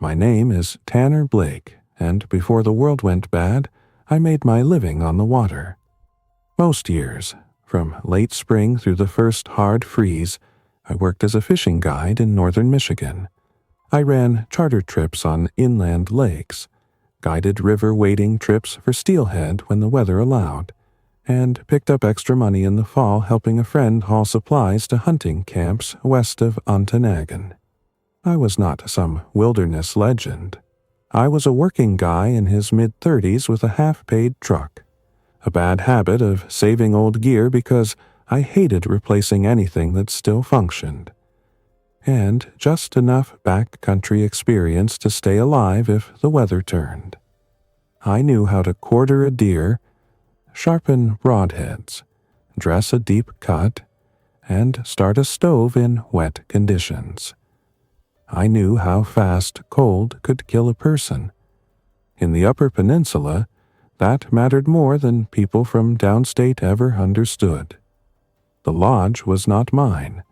My name is Tanner Blake, and before the world went bad, I made my living on the water. Most years, from late spring through the first hard freeze, I worked as a fishing guide in northern Michigan. I ran charter trips on inland lakes, guided river wading trips for steelhead when the weather allowed, and picked up extra money in the fall helping a friend haul supplies to hunting camps west of Ontonagon. I was not some wilderness legend. I was a working guy in his mid-30s with a half-paid truck. A bad habit of saving old gear because I hated replacing anything that still functioned. And just enough backcountry experience to stay alive if the weather turned. I knew how to quarter a deer, sharpen broadheads, dress a deep cut, and start a stove in wet conditions. I knew how fast cold could kill a person. In the Upper Peninsula, that mattered more than people from downstate ever understood. The lodge was not mine.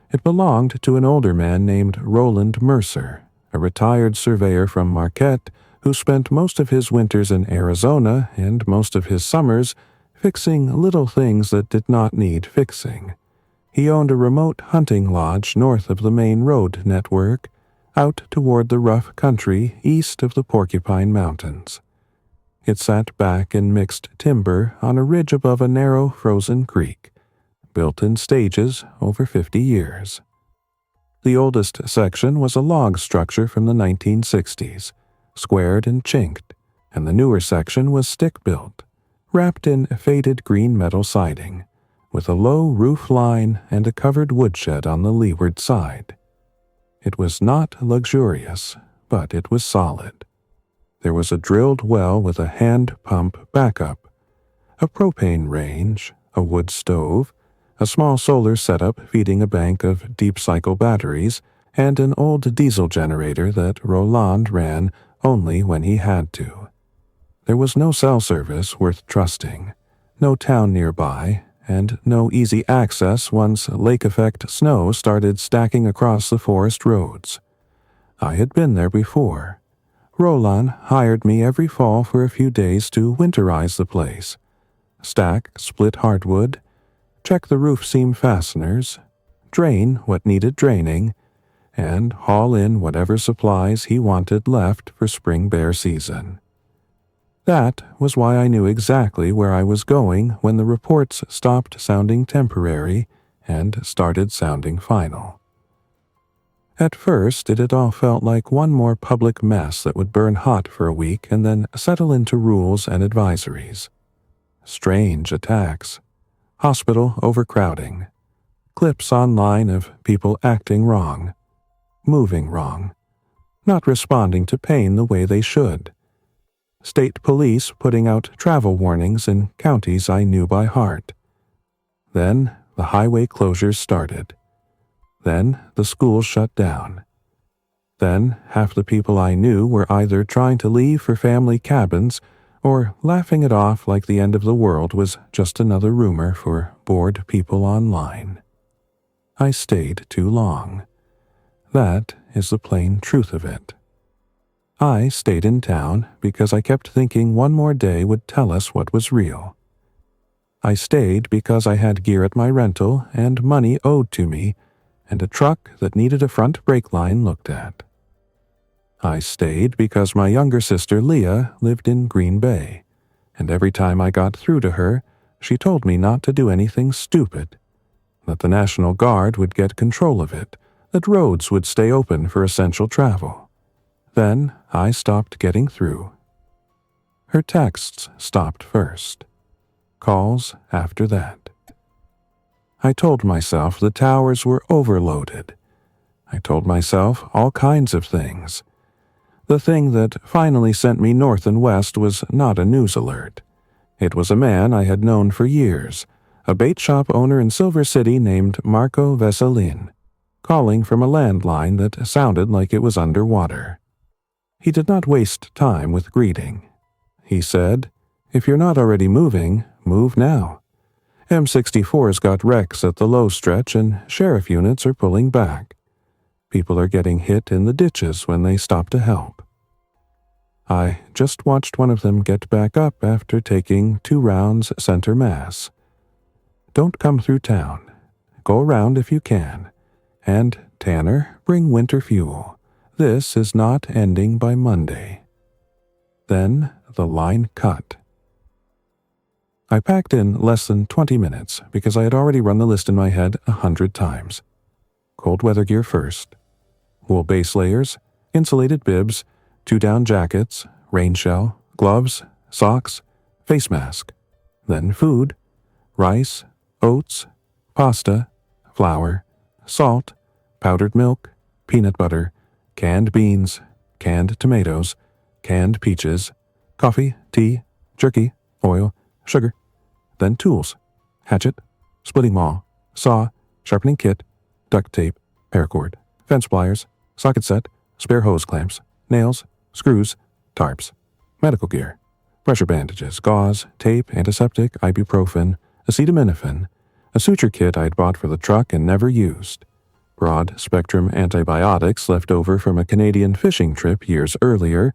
It belonged to an older man named Roland Mercer, a retired surveyor from Marquette who spent most of his winters in Arizona and most of his summers fixing little things that did not need fixing. He owned a remote hunting lodge north of the main road network, out toward the rough country east of the Porcupine Mountains. It sat back in mixed timber on a ridge above a narrow frozen creek, built in stages over 50 years. The oldest section was a log structure from the 1960s, squared and chinked, and the newer section was stick-built, wrapped in faded green metal siding, with a low roof line and a covered woodshed on the leeward side. It was not luxurious, but it was solid. There was a drilled well with a hand pump backup, a propane range, a wood stove, a small solar setup feeding a bank of deep-cycle batteries, and an old diesel generator that Roland ran only when he had to. There was no cell service worth trusting, no town nearby, and no easy access once lake-effect snow started stacking across the forest roads. I had been there before. Roland hired me every fall for a few days to winterize the place, stack split hardwood, check the roof seam fasteners, drain what needed draining, and haul in whatever supplies he wanted left for spring bear season. That was why I knew exactly where I was going when the reports stopped sounding temporary and started sounding final. At first, it had all felt like one more public mess that would burn hot for a week and then settle into rules and advisories. Strange attacks, hospital overcrowding, clips online of people acting wrong, moving wrong, not responding to pain the way they should. State police putting out travel warnings in counties I knew by heart. Then the highway closures started. Then the schools shut down. Then half the people I knew were either trying to leave for family cabins or laughing it off like the end of the world was just another rumor for bored people online. I stayed too long. That is the plain truth of it. I stayed in town because I kept thinking one more day would tell us what was real. I stayed because I had gear at my rental and money owed to me and a truck that needed a front brake line looked at. I stayed because my younger sister Leah lived in Green Bay, and every time I got through to her, she told me not to do anything stupid, that the National Guard would get control of it, that roads would stay open for essential travel. Then I stopped getting through. Her texts stopped first. Calls after that. I told myself the towers were overloaded. I told myself all kinds of things. The thing that finally sent me north and west was not a news alert. It was a man I had known for years, a bait shop owner in Silver City named Marco Veselin, calling from a landline that sounded like it was underwater. He did not waste time with greeting. He said, "If you're not already moving, move now. M64's got wrecks at the low stretch and sheriff units are pulling back. People are getting hit in the ditches when they stop to help. I just watched one of them get back up after taking 2 rounds center mass. Don't come through town. Go around if you can. And, Tanner, bring winter fuel. This is not ending by Monday. Then the line cut. I packed in less than 20 minutes because I had already run the list in my head 100 times. Cold weather gear first. Wool base layers, insulated bibs, 2 down jackets, rain shell, gloves, socks, face mask. Then food, rice, oats, pasta, flour, salt, powdered milk, peanut butter, canned beans, canned tomatoes, canned peaches, coffee, tea, jerky, oil, sugar. Then tools, hatchet, splitting maul, saw, sharpening kit, duct tape, paracord, fence pliers, socket set, spare hose clamps, nails, screws, tarps, medical gear, pressure bandages, gauze, tape, antiseptic, ibuprofen, acetaminophen, a suture kit I'd bought for the truck and never used, broad-spectrum antibiotics left over from a Canadian fishing trip years earlier,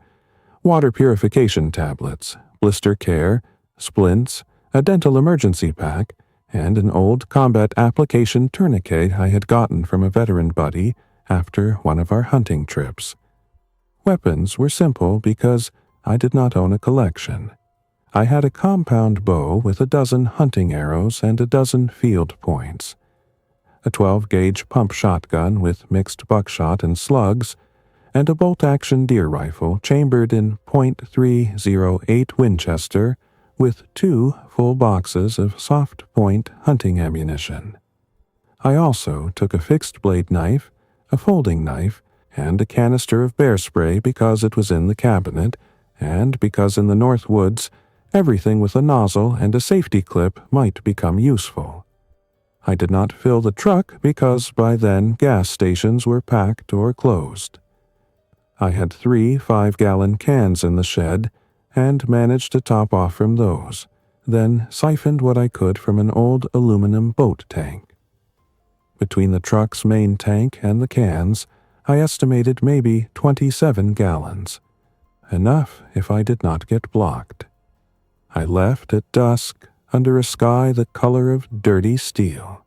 water purification tablets, blister care, splints, a dental emergency pack, and an old combat application tourniquet I had gotten from a veteran buddy after one of our hunting trips. Weapons were simple because I did not own a collection. I had a compound bow with a dozen hunting arrows and a dozen field points, a 12-gauge pump shotgun with mixed buckshot and slugs, and a bolt-action deer rifle chambered in .308 Winchester with 2 full boxes of soft-point hunting ammunition. I also took a fixed-blade knife, a folding knife, and a canister of bear spray because it was in the cabinet, and because in the North Woods, everything with a nozzle and a safety clip might become useful. I did not fill the truck because by then gas stations were packed or closed. I had 3 5-gallon cans in the shed and managed to top off from those, then siphoned what I could from an old aluminum boat tank. Between the truck's main tank and the cans, I estimated maybe 27 gallons. Enough if I did not get blocked. I left at dusk under a sky the color of dirty steel.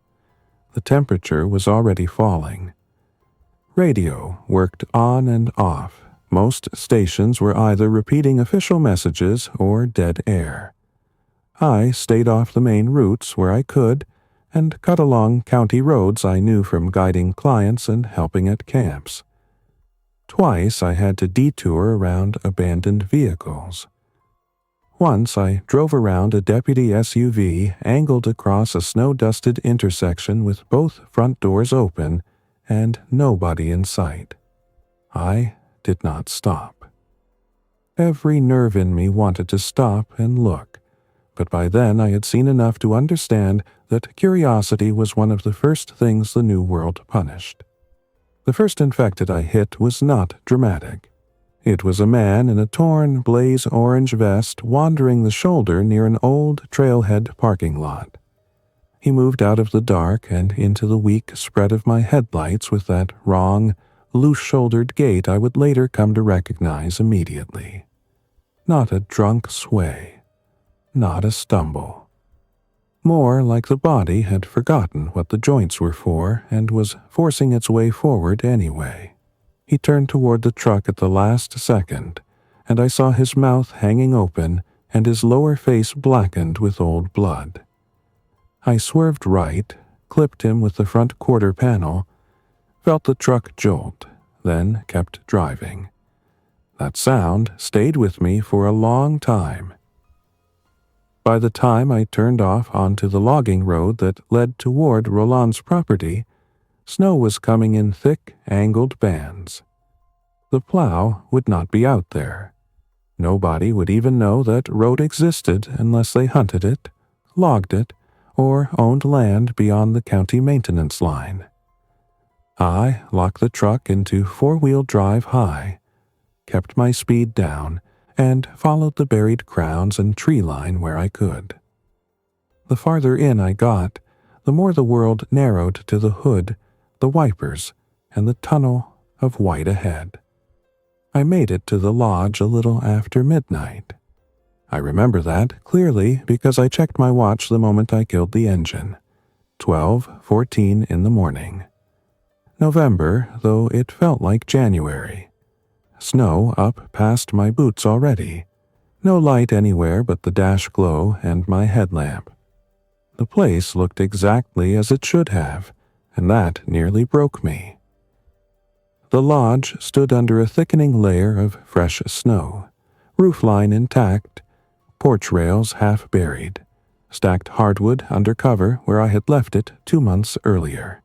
The temperature was already falling. Radio worked on and off. Most stations were either repeating official messages or dead air. I stayed off the main routes where I could and cut along county roads I knew from guiding clients and helping at camps. Twice I had to detour around abandoned vehicles. Once I drove around a deputy SUV angled across a snow-dusted intersection with both front doors open and nobody in sight. I did not stop. Every nerve in me wanted to stop and look, but by then I had seen enough to understand that curiosity was one of the first things the New World punished. The first infected I hit was not dramatic. It was a man in a torn blaze-orange vest wandering the shoulder near an old trailhead parking lot. He moved out of the dark and into the weak spread of my headlights with that wrong, loose-shouldered gait I would later come to recognize immediately. Not a drunk sway. Not a stumble. More like the body had forgotten what the joints were for and was forcing its way forward anyway. He turned toward the truck at the last second, and I saw his mouth hanging open and his lower face blackened with old blood. I swerved right, clipped him with the front quarter panel, felt the truck jolt, then kept driving. That sound stayed with me for a long time. By the time I turned off onto the logging road that led toward Roland's property, snow was coming in thick, angled bands. The plow would not be out there. Nobody would even know that road existed unless they hunted it, logged it, or owned land beyond the county maintenance line. I locked the truck into four-wheel drive high, kept my speed down, and followed the buried crowns and tree line where I could. The farther in I got, the more the world narrowed to the hood, the wipers, and the tunnel of white ahead. I made it to the lodge a little after midnight. I remember that clearly because I checked my watch the moment I killed the engine. 12:14 in the morning. November, though it felt like January. Snow up past my boots already. No light anywhere but the dash glow and my headlamp. The place looked exactly as it should have, and that nearly broke me. The lodge stood under a thickening layer of fresh snow, roofline intact, porch rails half buried, stacked hardwood under cover where I had left it 2 months earlier.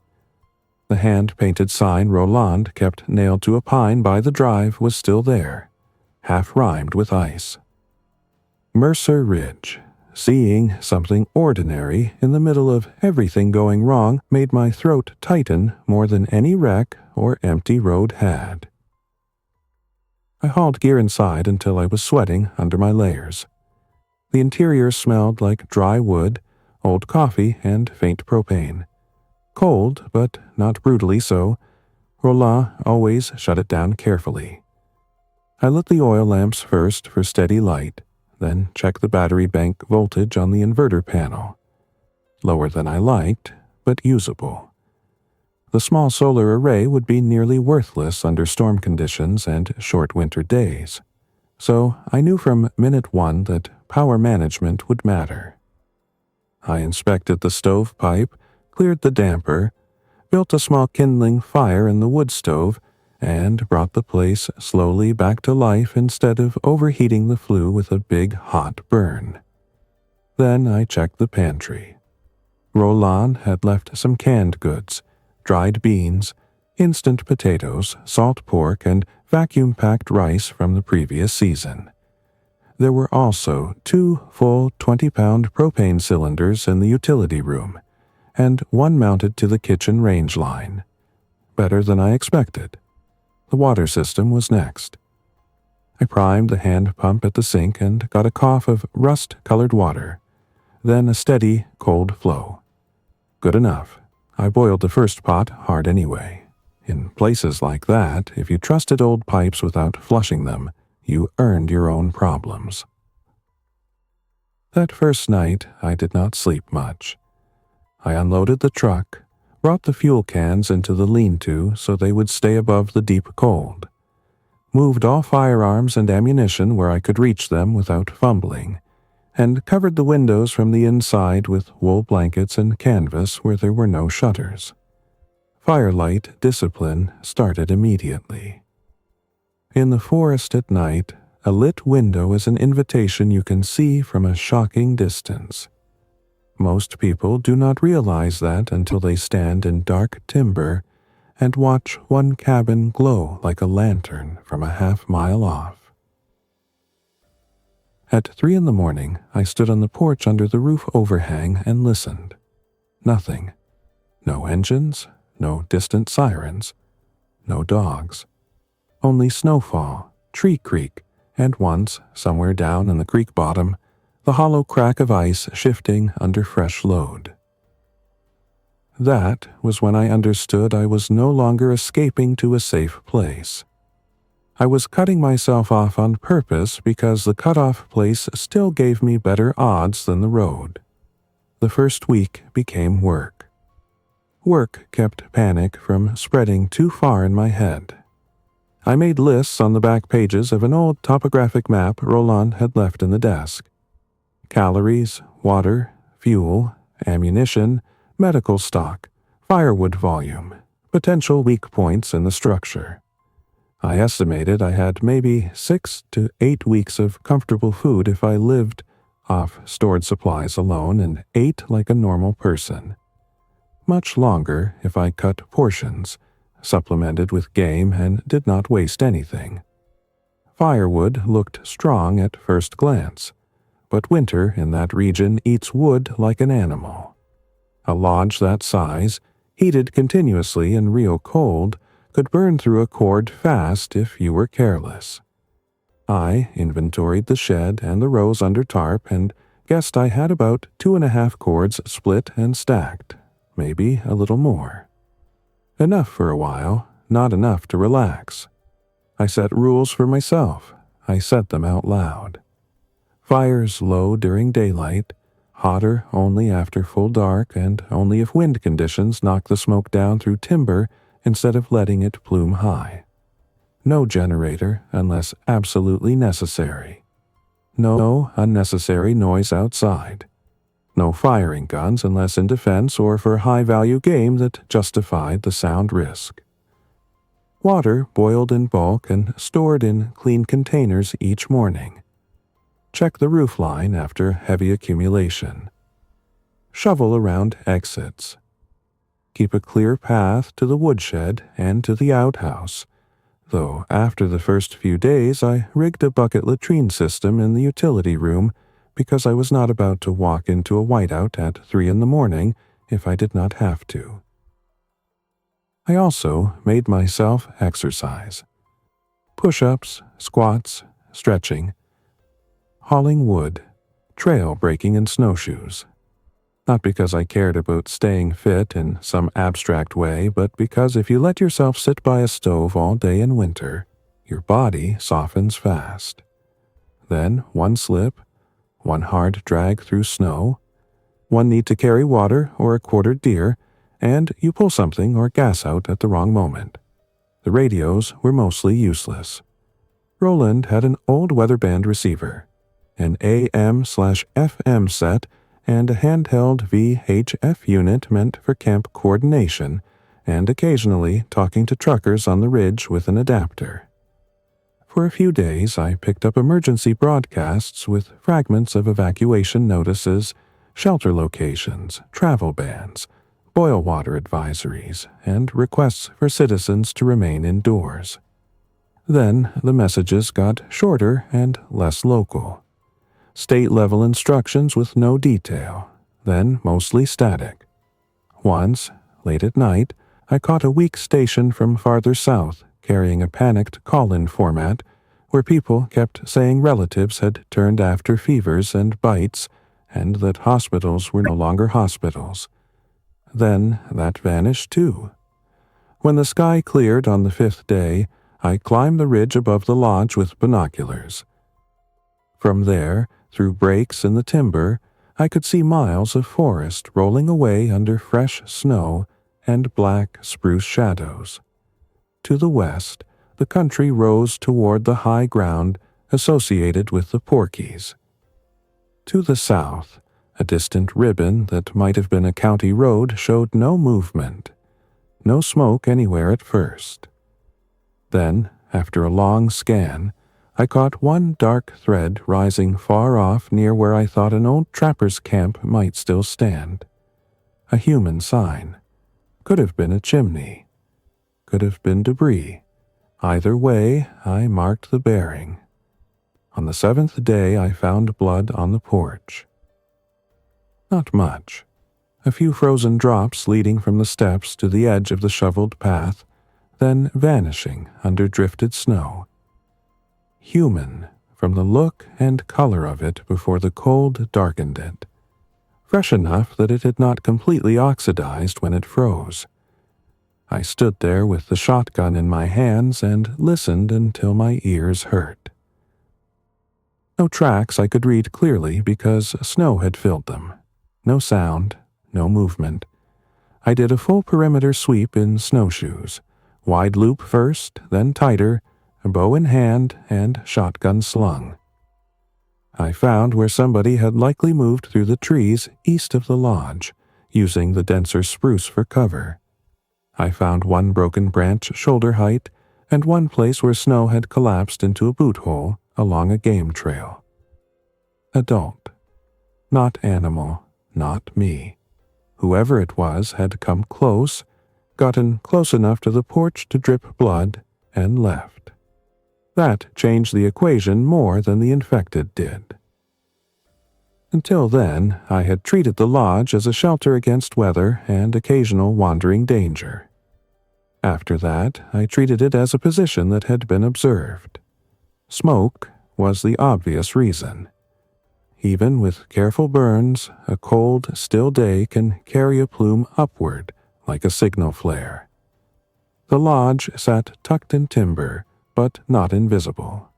The hand-painted sign Roland kept nailed to a pine by the drive was still there, half-rimed with ice. Mercer Ridge. Seeing something ordinary in the middle of everything going wrong made my throat tighten more than any wreck or empty road had. I hauled gear inside until I was sweating under my layers. The interior smelled like dry wood, old coffee, and faint propane. Cold, but not brutally so. Roland always shut it down carefully. I lit the oil lamps first for steady light, then checked the battery bank voltage on the inverter panel. Lower than I liked, but usable. The small solar array would be nearly worthless under storm conditions and short winter days, so I knew from minute one that power management would matter. I inspected the stovepipe, cleared the damper, built a small kindling fire in the wood stove, and brought the place slowly back to life instead of overheating the flue with a big hot burn. Then I checked the pantry. Roland had left some canned goods, dried beans, instant potatoes, salt pork, and vacuum-packed rice from the previous season. There were also 2 full 20-pound propane cylinders in the utility room, and one mounted to the kitchen range line. Better than I expected. The water system was next. I primed the hand pump at the sink and got a cough of rust-colored water, then a steady, cold flow. Good enough. I boiled the first pot hard anyway. In places like that, if you trusted old pipes without flushing them, you earned your own problems. That first night, I did not sleep much. I unloaded the truck, brought the fuel cans into the lean-to so they would stay above the deep cold, moved all firearms and ammunition where I could reach them without fumbling, and covered the windows from the inside with wool blankets and canvas where there were no shutters. Firelight discipline started immediately. In the forest at night, a lit window is an invitation you can see from a shocking distance. Most people do not realize that until they stand in dark timber and watch one cabin glow like a lantern from a half-mile off. At 3 in the morning, I stood on the porch under the roof overhang and listened. Nothing. No engines, no distant sirens, no dogs. Only snowfall, tree creak, and once, somewhere down in the creek bottom, the hollow crack of ice shifting under fresh load. That was when I understood I was no longer escaping to a safe place. I was cutting myself off on purpose because the cutoff place still gave me better odds than the road. The first week became work. Work kept panic from spreading too far in my head. I made lists on the back pages of an old topographic map Roland had left in the desk. Calories, water, fuel, ammunition, medical stock, firewood volume, potential weak points in the structure. I estimated I had maybe 6 to 8 weeks of comfortable food if I lived off stored supplies alone and ate like a normal person. Much longer if I cut portions, supplemented with game, and did not waste anything. Firewood looked strong at first glance, but winter in that region eats wood like an animal. A lodge that size, heated continuously in real cold, could burn through a cord fast if you were careless. I inventoried the shed and the rows under tarp and guessed I had about 2.5 cords split and stacked, maybe a little more. Enough for a while, not enough to relax. I set rules for myself. I set them out loud. Fires low during daylight, hotter only after full dark and only if wind conditions knock the smoke down through timber instead of letting it plume high. No generator unless absolutely necessary. No unnecessary noise outside. No firing guns unless in defense or for high-value game that justified the sound risk. Water boiled in bulk and stored in clean containers each morning. Check the roofline after heavy accumulation. Shovel around exits. Keep a clear path to the woodshed and to the outhouse, though after the first few days I rigged a bucket latrine system in the utility room because I was not about to walk into a whiteout at 3 a.m. if I did not have to. I also made myself exercise. Push-ups, squats, stretching, hauling wood, trail breaking in snowshoes. Not because I cared about staying fit in some abstract way, but because if you let yourself sit by a stove all day in winter, your body softens fast. Then one slip, one hard drag through snow, one need to carry water or a quartered deer, and you pull something or gas out at the wrong moment. The radios were mostly useless. Roland had an old weather band receiver, an AM/FM set, and a handheld VHF unit meant for camp coordination, and occasionally talking to truckers on the ridge with an adapter. For a few days I picked up emergency broadcasts with fragments of evacuation notices, shelter locations, travel bans, boil water advisories, and requests for citizens to remain indoors. Then the messages got shorter and less local. State-level instructions with no detail, then mostly static. Once, late at night, I caught a weak station from farther south carrying a panicked call-in format where people kept saying relatives had turned after fevers and bites and that hospitals were no longer hospitals. Then that vanished too. When the sky cleared on the 5th day, I climbed the ridge above the lodge with binoculars. From there, through breaks in the timber, I could see miles of forest rolling away under fresh snow and black spruce shadows. To the west, the country rose toward the high ground associated with the Porkies. To the south, a distant ribbon that might have been a county road showed no movement, no smoke anywhere at first. Then, after a long scan, I caught one dark thread rising far off near where I thought an old trapper's camp might still stand. A human sign. Could have been a chimney. Could have been debris. Either way, I marked the bearing. On the 7th day, I found blood on the porch. Not much. A few frozen drops leading from the steps to the edge of the shoveled path, then vanishing under drifted snow. Human, from the look and color of it before the cold darkened it. Fresh enough that it had not completely oxidized when it froze. I stood there with the shotgun in my hands and listened until my ears hurt. No tracks I could read clearly because snow had filled them. No sound, no movement. I did a full perimeter sweep in snowshoes, wide loop first, then tighter, bow in hand and shotgun slung. I found where somebody had likely moved through the trees east of the lodge, using the denser spruce for cover. I found one broken branch shoulder height and one place where snow had collapsed into a boot hole along a game trail. Adult. Not animal, not me. Whoever it was had come close, gotten close enough to the porch to drip blood, and left. That changed the equation more than the infected did. Until then, I had treated the lodge as a shelter against weather and occasional wandering danger. After that, I treated it as a position that had been observed. Smoke was the obvious reason. Even with careful burns, a cold, still day can carry a plume upward like a signal flare. The lodge sat tucked in timber, but not invisible.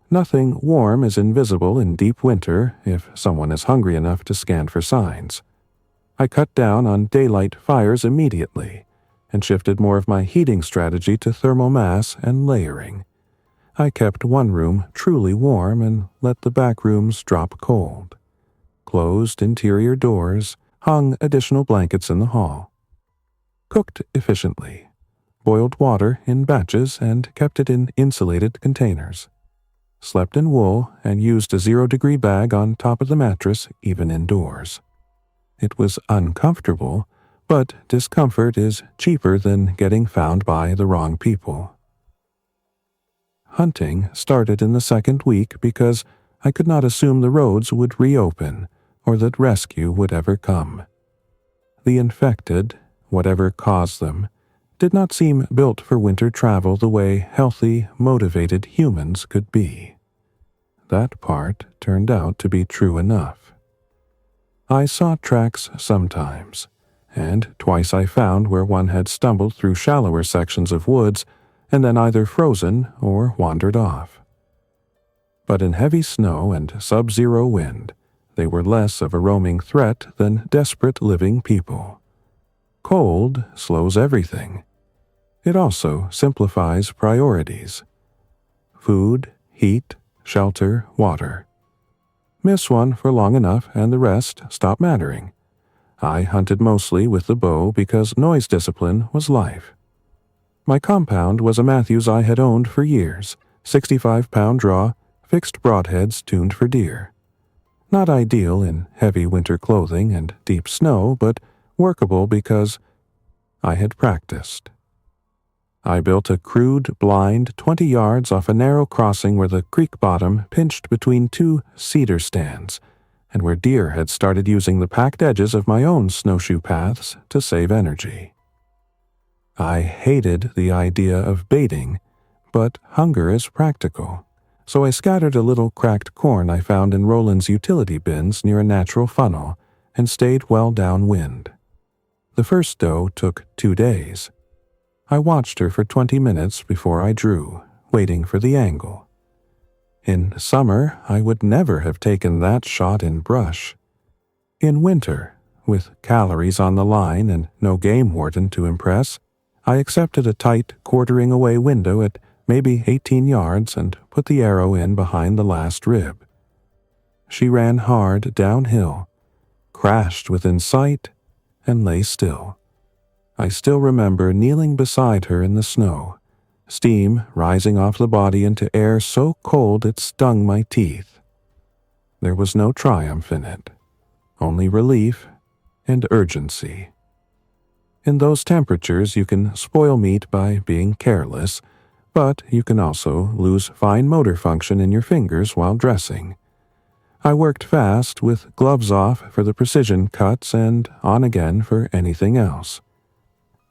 Nothing warm is invisible in deep winter if someone is hungry enough to scan for signs. I cut down on daylight fires immediately and shifted more of my heating strategy to thermal mass and layering. I kept one room truly warm and let the back rooms drop cold. Closed interior doors, hung additional blankets in the hall. Cooked efficiently. Boiled water in batches and kept it in insulated containers. Slept in wool and used a 0-degree bag on top of the mattress even indoors. It was uncomfortable, but discomfort is cheaper than getting found by the wrong people. Hunting started in the second week because I could not assume the roads would reopen or that rescue would ever come. The infected, whatever caused them, did not seem built for winter travel the way healthy, motivated humans could be. That part turned out to be true enough. I saw tracks sometimes, and twice I found where one had stumbled through shallower sections of woods and then either frozen or wandered off. But in heavy snow and sub-zero wind, they were less of a roaming threat than desperate living people. Cold slows everything. It also simplifies priorities. Food, heat, shelter, water. Miss one for long enough and the rest stop mattering. I hunted mostly with the bow because noise discipline was life. My compound was a Matthews I had owned for years, 65-pound draw, fixed broadheads tuned for deer. Not ideal in heavy winter clothing and deep snow, but workable because I had practiced. I built a crude blind 20 yards off a narrow crossing where the creek bottom pinched between two cedar stands, and where deer had started using the packed edges of my own snowshoe paths to save energy. I hated the idea of baiting, but hunger is practical, so I scattered a little cracked corn I found in Roland's utility bins near a natural funnel and stayed well downwind. The first doe took 2 days. I watched her for 20 minutes before I drew, waiting for the angle. In summer, I would never have taken that shot in brush. In winter, with calories on the line and no game warden to impress, I accepted a tight quartering-away window at maybe 18 yards and put the arrow in behind the last rib. She ran hard downhill, crashed within sight, and lay still. I still remember kneeling beside her in the snow, steam rising off the body into air so cold it stung my teeth. There was no triumph in it, only relief and urgency. In those temperatures you can spoil meat by being careless, but you can also lose fine motor function in your fingers while dressing. I worked fast with gloves off for the precision cuts and on again for anything else.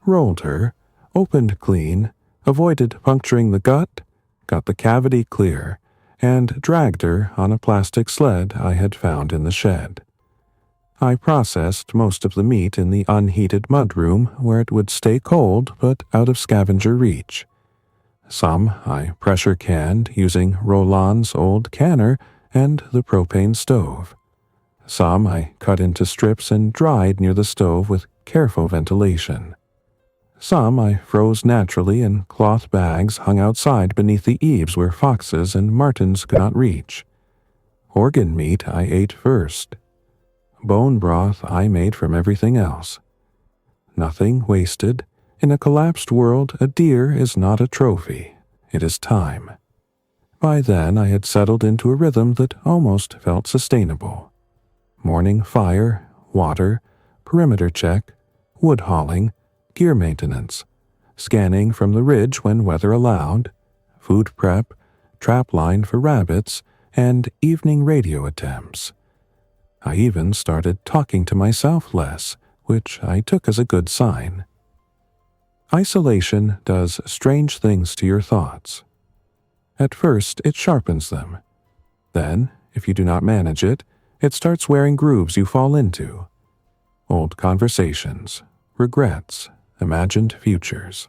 Rolled her, opened clean, avoided puncturing the gut, got the cavity clear, and dragged her on a plastic sled I had found in the shed. I processed most of the meat in the unheated mudroom where it would stay cold but out of scavenger reach. Some I pressure canned using Roland's old canner and the propane stove. Some I cut into strips and dried near the stove with careful ventilation. Some I froze naturally in cloth bags hung outside beneath the eaves where foxes and martens could not reach. Organ meat I ate first. Bone broth I made from everything else. Nothing wasted. In a collapsed world, a deer is not a trophy. It is time. By then I had settled into a rhythm that almost felt sustainable. Morning fire, water, perimeter check, wood hauling, gear maintenance, scanning from the ridge when weather allowed, food prep, trap line for rabbits, and evening radio attempts. I even started talking to myself less, which I took as a good sign. Isolation does strange things to your thoughts. At first, it sharpens them. Then, if you do not manage it, it starts wearing grooves you fall into. Old conversations, regrets, imagined futures.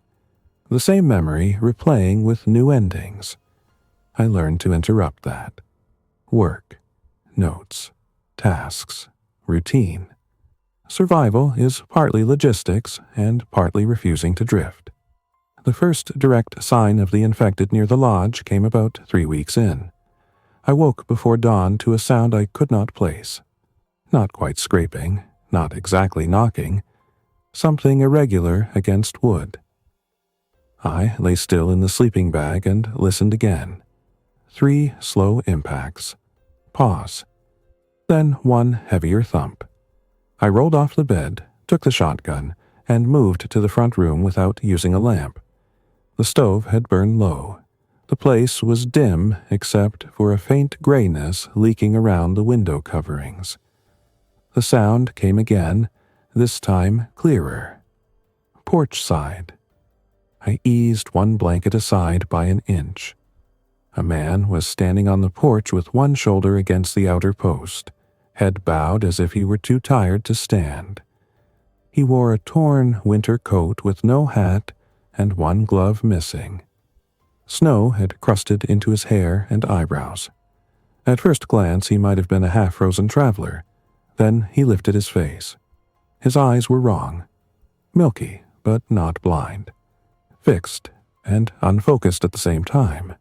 the same memory replaying with new endings. I learned to interrupt that. Work, notes, tasks, routine. Survival is partly logistics and partly refusing to drift. The first direct sign of the infected near the lodge came about 3 weeks in. I woke before dawn to a sound I could not place. Not quite scraping, not exactly knocking, something irregular against wood. I lay still in the sleeping bag and listened again. 3 slow impacts. Pause. Then 1 heavier thump. I rolled off the bed, took the shotgun, and moved to the front room without using a lamp. The stove had burned low. The place was dim except for a faint grayness leaking around the window coverings. The sound came again, this time clearer. Porch side. I eased 1 blanket aside by an inch. A man was standing on the porch with one shoulder against the outer post, head bowed as if he were too tired to stand. He wore a torn winter coat with no hat and 1 glove missing. Snow had crusted into his hair and eyebrows. At first glance he might have been a half-frozen traveler. Then he lifted his face. His eyes were wrong. Milky, but not blind. Fixed and unfocused at the same time.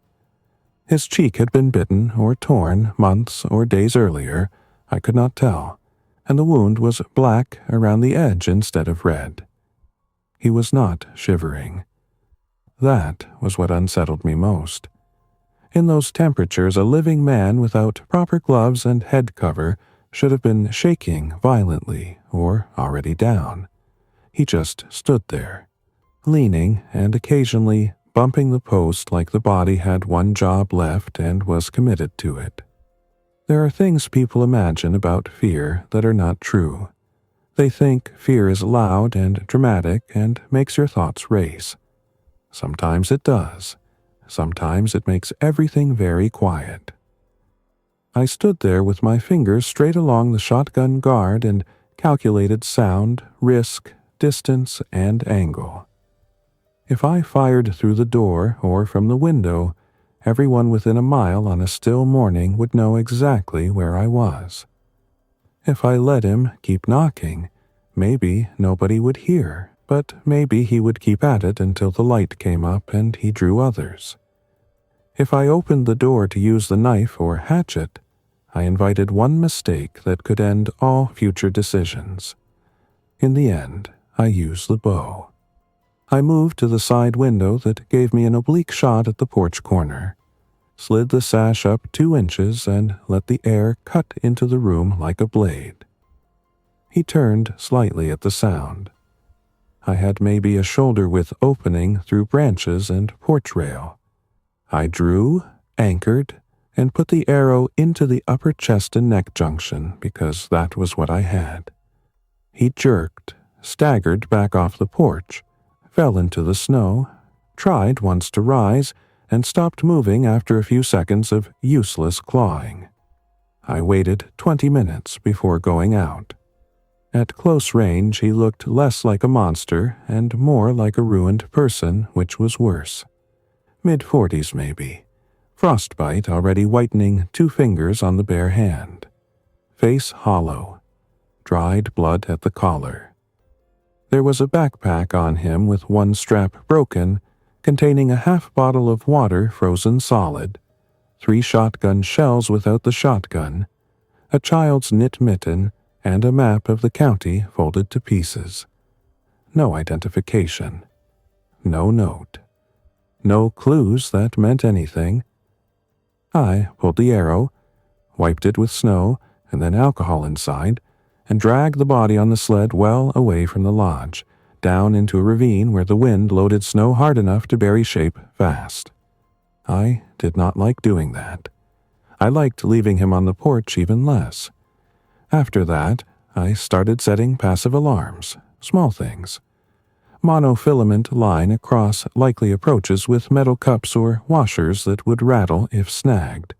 His cheek had been bitten or torn months or days earlier, I could not tell, and the wound was black around the edge instead of red. He was not shivering. That was what unsettled me most. In those temperatures, a living man without proper gloves and head cover should have been shaking violently or already down. He just stood there, leaning and occasionally bumping the post like the body had one job left and was committed to it. There are things people imagine about fear that are not true. They think fear is loud and dramatic and makes your thoughts race. Sometimes it does. Sometimes it makes everything very quiet. I stood there with my fingers straight along the shotgun guard and calculated sound, risk, distance, and angle. If I fired through the door or from the window, everyone within a mile on a still morning would know exactly where I was. If I let him keep knocking, maybe nobody would hear, but maybe he would keep at it until the light came up and he drew others. If I opened the door to use the knife or hatchet, I invited one mistake that could end all future decisions. In the end, I used the bow. I moved to the side window that gave me an oblique shot at the porch corner, slid the sash up 2 inches and let the air cut into the room like a blade. He turned slightly at the sound. I had maybe a shoulder-width opening through branches and porch rail. I drew, anchored, and put the arrow into the upper chest and neck junction because that was what I had. He jerked, staggered back off the porch, fell into the snow, tried once to rise, and stopped moving after a few seconds of useless clawing. I waited 20 minutes before going out. At close range, he looked less like a monster and more like a ruined person, which was worse. Mid-40s, maybe. Frostbite already whitening 2 fingers on the bare hand. Face hollow. Dried blood at the collar. There was a backpack on him with one strap broken, containing a half bottle of water frozen solid, 3 shotgun shells without the shotgun, a child's knit mitten, and a map of the county folded to pieces. No identification. No note. No clues that meant anything. I pulled the arrow, wiped it with snow and then alcohol inside, and dragged the body on the sled well away from the lodge, down into a ravine where the wind loaded snow hard enough to bury shape fast. I did not like doing that. I liked leaving him on the porch even less. After that, I started setting passive alarms, small things. Monofilament line across likely approaches with metal cups or washers that would rattle if snagged.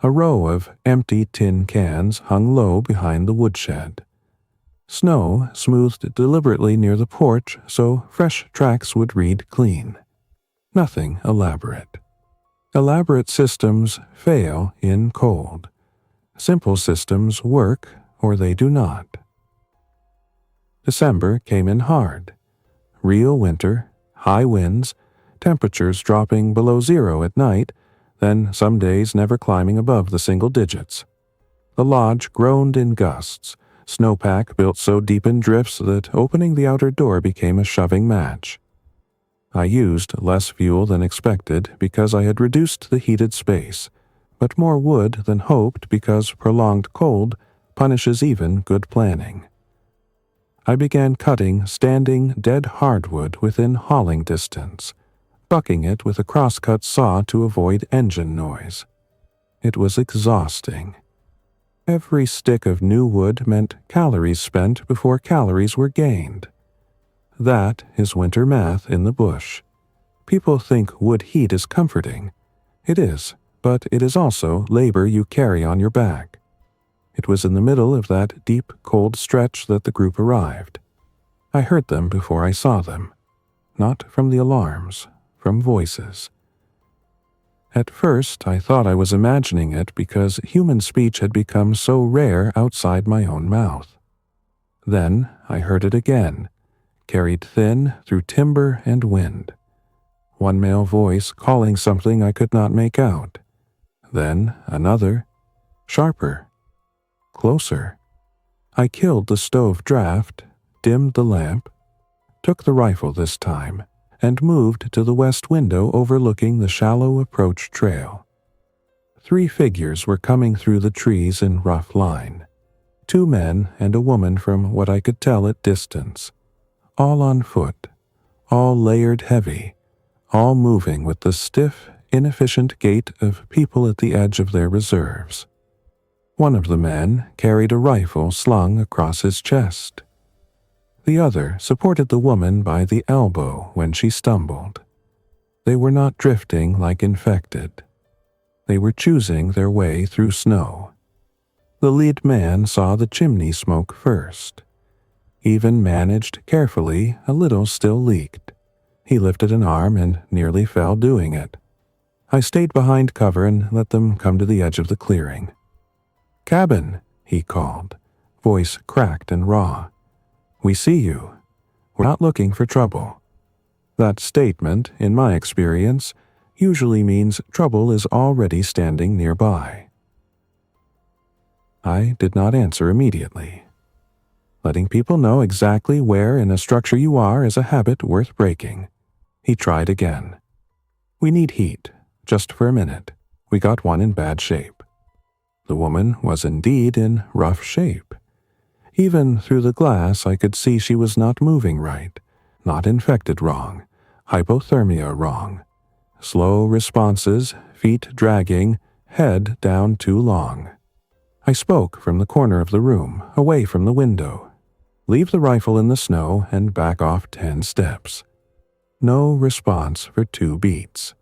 A row of empty tin cans hung low behind the woodshed. Snow smoothed deliberately near the porch so fresh tracks would read clean. Nothing elaborate. Elaborate systems fail in cold. Simple systems work or they do not. December came in hard. Real winter, high winds, temperatures dropping below zero at night, then some days never climbing above the single digits. The lodge groaned in gusts, snowpack built so deep in drifts that opening the outer door became a shoving match. I used less fuel than expected because I had reduced the heated space, but more wood than hoped because prolonged cold punishes even good planning. I began cutting standing dead hardwood within hauling distance, bucking it with a crosscut saw to avoid engine noise. It was exhausting. Every stick of new wood meant calories spent before calories were gained. That is winter math in the bush. People think wood heat is comforting. It is, but it is also labor you carry on your back. It was in the middle of that deep, cold stretch that the group arrived. I heard them before I saw them. Not from the alarms, from voices. At first, I thought I was imagining it because human speech had become so rare outside my own mouth. Then I heard it again, carried thin through timber and wind. One male voice calling something I could not make out. Then another, sharper, closer. I killed the stove draft, dimmed the lamp, took the rifle this time, and moved to the west window overlooking the shallow approach trail. 3 figures were coming through the trees in rough line. 2 men and a woman from what I could tell at distance. All on foot, all layered heavy, all moving with the stiff, inefficient gait of people at the edge of their reserves. One of the men carried a rifle slung across his chest. The other supported the woman by the elbow when she stumbled. They were not drifting like infected. They were choosing their way through snow. The lead man saw the chimney smoke first. Even managed carefully, a little still leaked. He lifted an arm and nearly fell doing it. I stayed behind cover and let them come to the edge of the clearing. "Cabin," he called, voice cracked and raw. "We see you. We're not looking for trouble." That statement, in my experience, usually means trouble is already standing nearby. I did not answer immediately. Letting people know exactly where in a structure you are is a habit worth breaking. He tried again. "We need heat, just for a minute. We got one in bad shape." The woman was indeed in rough shape. Even through the glass I could see she was not moving right, not infected wrong, hypothermia wrong. Slow responses, feet dragging, head down too long. I spoke from the corner of the room, away from the window. "Leave the rifle in the snow and back off 10 steps. No response for 2 beats.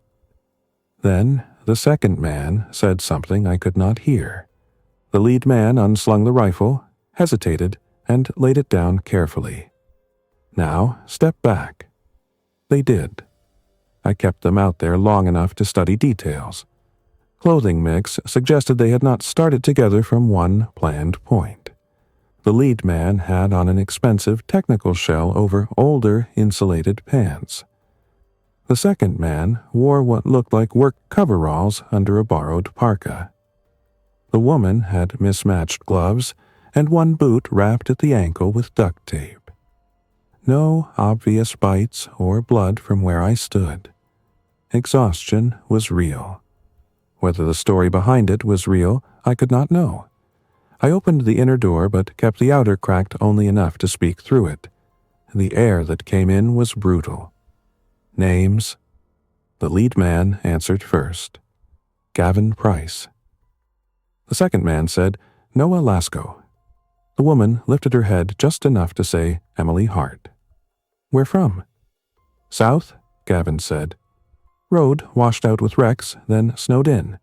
Then the second man said something I could not hear. The lead man unslung the rifle, hesitated, and laid it down carefully. "Now, step back." They did. I kept them out there long enough to study details. Clothing mix suggested they had not started together from one planned point. The lead man had on an expensive technical shell over older insulated pants. The second man wore what looked like work coveralls under a borrowed parka. The woman had mismatched gloves and one boot wrapped at the ankle with duct tape. No obvious bites or blood from where I stood. Exhaustion was real. Whether the story behind it was real, I could not know. I opened the inner door but kept the outer cracked only enough to speak through it. The air that came in was brutal. "Names?" The lead man answered first. "Gavin Price." The second man said, "Noah Lasko." The woman lifted her head just enough to say, "Emily Hart." "Where from?" "South," Gavin said. "Road washed out with wrecks, then snowed in.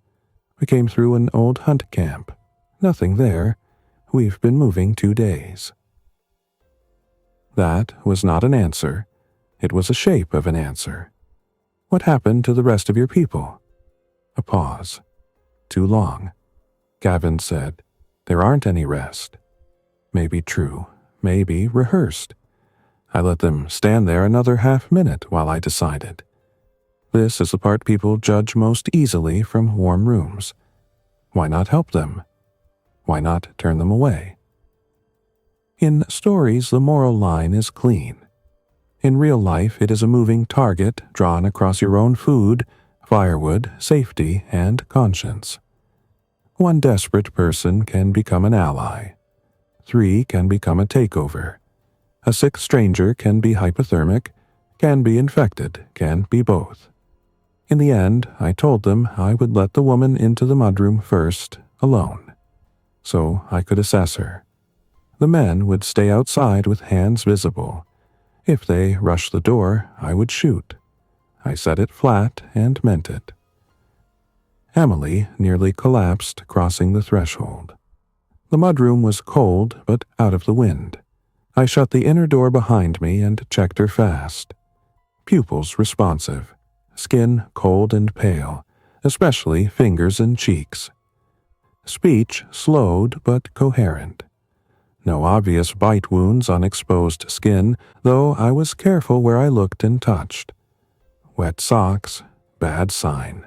We came through an old hunt camp. Nothing there. We've been moving 2 days." That was not an answer. It was a shape of an answer. What happened to the rest of your people? A pause. Too long. Gavin said, There aren't any rest. Maybe true, maybe rehearsed. I let them stand there another half-minute while I decided. This is the part people judge most easily from warm rooms. Why not help them? Why not turn them away? In stories, the moral line is clean. In real life, it is a moving target drawn across your own food, firewood, safety, and conscience. One desperate person can become an ally. 3 can become a takeover. A sick stranger can be hypothermic, can be infected, can be both. In the end, I told them I would let the woman into the mudroom first, alone, so I could assess her. The men would stay outside with hands visible. If they rushed the door, I would shoot. I said it flat and meant it. Emily nearly collapsed crossing the threshold. The mudroom was cold but out of the wind. I shut the inner door behind me and checked her fast. Pupils responsive, skin cold and pale, especially fingers and cheeks. Speech slowed but coherent. No obvious bite wounds on exposed skin, though I was careful where I looked and touched. Wet socks, bad sign.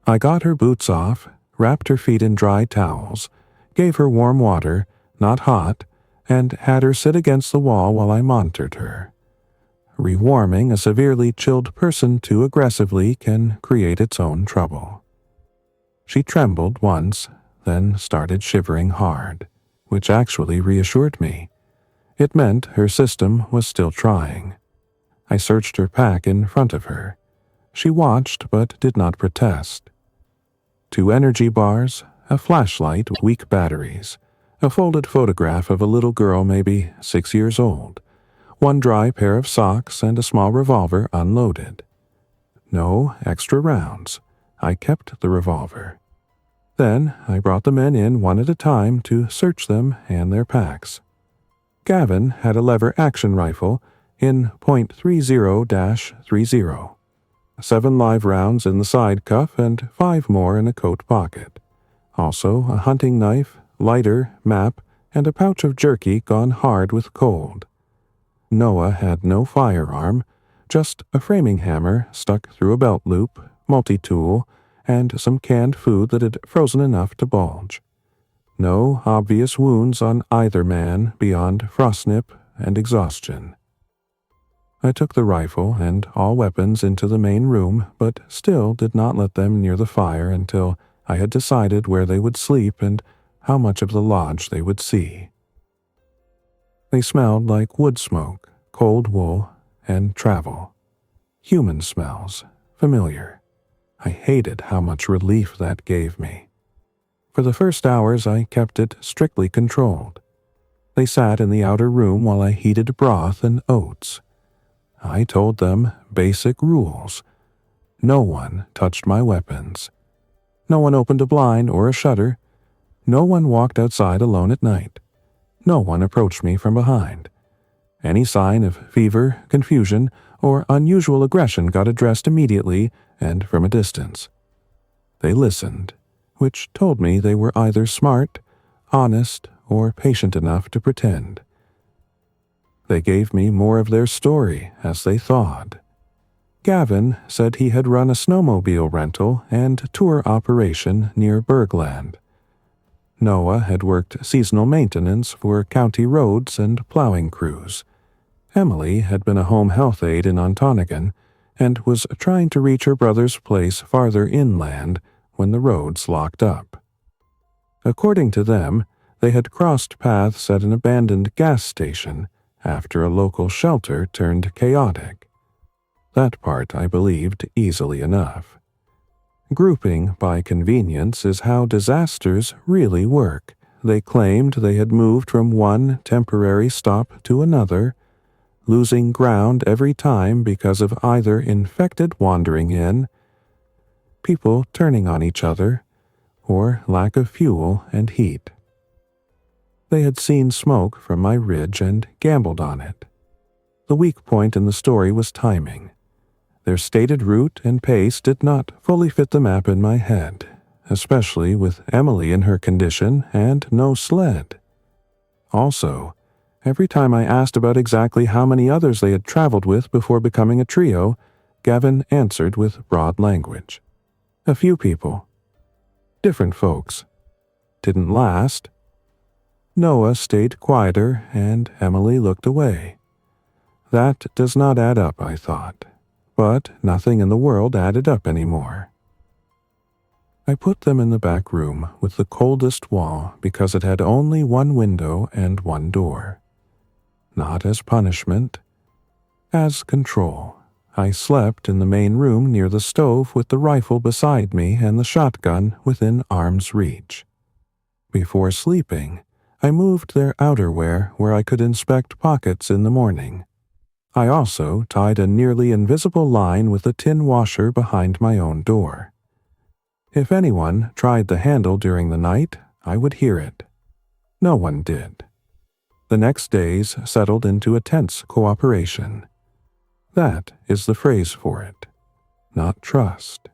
I got her boots off, wrapped her feet in dry towels, gave her warm water, not hot, and had her sit against the wall while I monitored her. Rewarming a severely chilled person too aggressively can create its own trouble. She trembled once, then started shivering hard, which actually reassured me. It meant her system was still trying. I searched her pack in front of her. She watched but did not protest. 2 energy bars, a flashlight with weak batteries, a folded photograph of a little girl maybe 6 years old, 1 dry pair of socks and a small revolver unloaded. No extra rounds. I kept the revolver. Then I brought the men in one at a time to search them and their packs. Gavin had a lever action rifle in .30-30. 7 live rounds in the side cuff and 5 more in a coat pocket. Also a hunting knife, lighter, map, and a pouch of jerky gone hard with cold. Noah had no firearm, just a framing hammer stuck through a belt loop, multi-tool, and some canned food that had frozen enough to bulge. No obvious wounds on either man beyond frostnip and exhaustion. I took the rifle and all weapons into the main room, but still did not let them near the fire until I had decided where they would sleep and how much of the lodge they would see. They smelled like wood smoke, cold wool, and travel. Human smells, familiar. I hated how much relief that gave me. For the first hours I kept it strictly controlled. They sat in the outer room while I heated broth and oats. I told them basic rules. No one touched my weapons. No one opened a blind or a shutter. No one walked outside alone at night. No one approached me from behind. Any sign of fever, confusion, or unusual aggression got addressed immediately and from a distance. They listened, which told me they were either smart, honest, or patient enough to pretend. They gave me more of their story as they thawed. Gavin said he had run a snowmobile rental and tour operation near Bergland. Noah had worked seasonal maintenance for county roads and plowing crews. Emily had been a home health aide in Ontonigan and was trying to reach her brother's place farther inland when the roads locked up. According to them, they had crossed paths at an abandoned gas station after a local shelter turned chaotic. That part I believed easily enough. Grouping by convenience is how disasters really work. They claimed they had moved from one temporary stop to another, losing ground every time because of either infected wandering in, people turning on each other, or lack of fuel and heat. They had seen smoke from my ridge and gambled on it. The weak point in the story was timing. Their stated route and pace did not fully fit the map in my head, especially with Emily in her condition and no sled. Also, every time I asked about exactly how many others they had traveled with before becoming a trio, Gavin answered with broad language. A few people. Different folks. Didn't last. Noah stayed quieter and Emily looked away. That does not add up, I thought. But nothing in the world added up anymore. I put them in the back room with the coldest wall because it had only one window and one door. Not as punishment, as control. I slept in the main room near the stove with the rifle beside me and the shotgun within arm's reach. Before sleeping, I moved their outerwear where I could inspect pockets in the morning. I also tied a nearly invisible line with a tin washer behind my own door. If anyone tried the handle during the night, I would hear it. No one did. The next days settled into a tense cooperation. That is the phrase for it, not trust.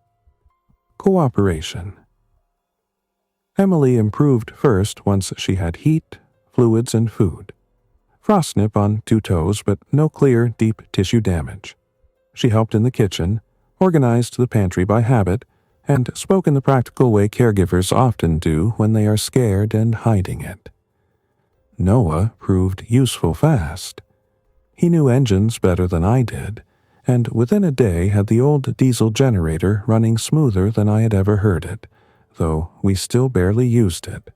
Cooperation. Emily improved first once she had heat, fluids, and food. Frostnip on 2 toes, but no clear, deep tissue damage. She helped in the kitchen, organized the pantry by habit, and spoke in the practical way caregivers often do when they are scared and hiding it. Noah proved useful fast. He knew engines better than I did, and within a day had the old diesel generator running smoother than I had ever heard it, though we still barely used it.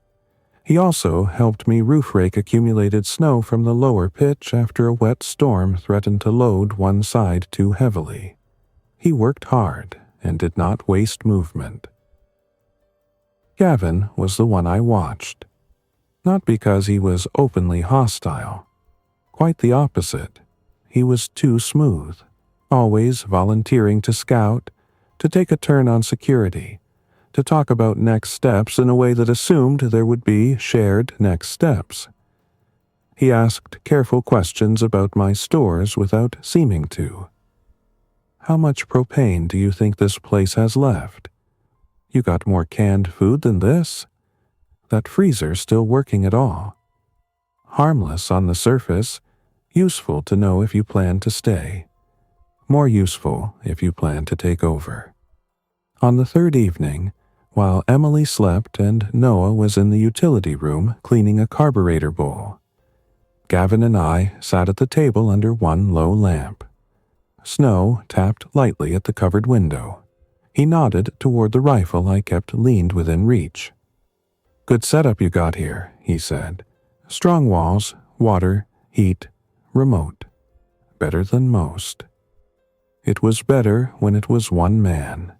He also helped me roof rake accumulated snow from the lower pitch after a wet storm threatened to load one side too heavily. He worked hard and did not waste movement. Gavin was the one I watched. Not because he was openly hostile. Quite the opposite. He was too smooth, always volunteering to scout, to take a turn on security, to talk about next steps in a way that assumed there would be shared next steps. He asked careful questions about my stores without seeming to. How much propane do you think this place has left? You got more canned food than this? That freezer still working at all? Harmless on the surface, useful to know if you plan to stay. More useful if you plan to take over. On the 3rd evening, while Emily slept and Noah was in the utility room cleaning a carburetor bowl, Gavin and I sat at the table under one low lamp. Snow tapped lightly at the covered window. He nodded toward the rifle I kept leaned within reach. Good setup you got here, he said. Strong walls, water, heat, remote. Better than most. It was better when it was one man.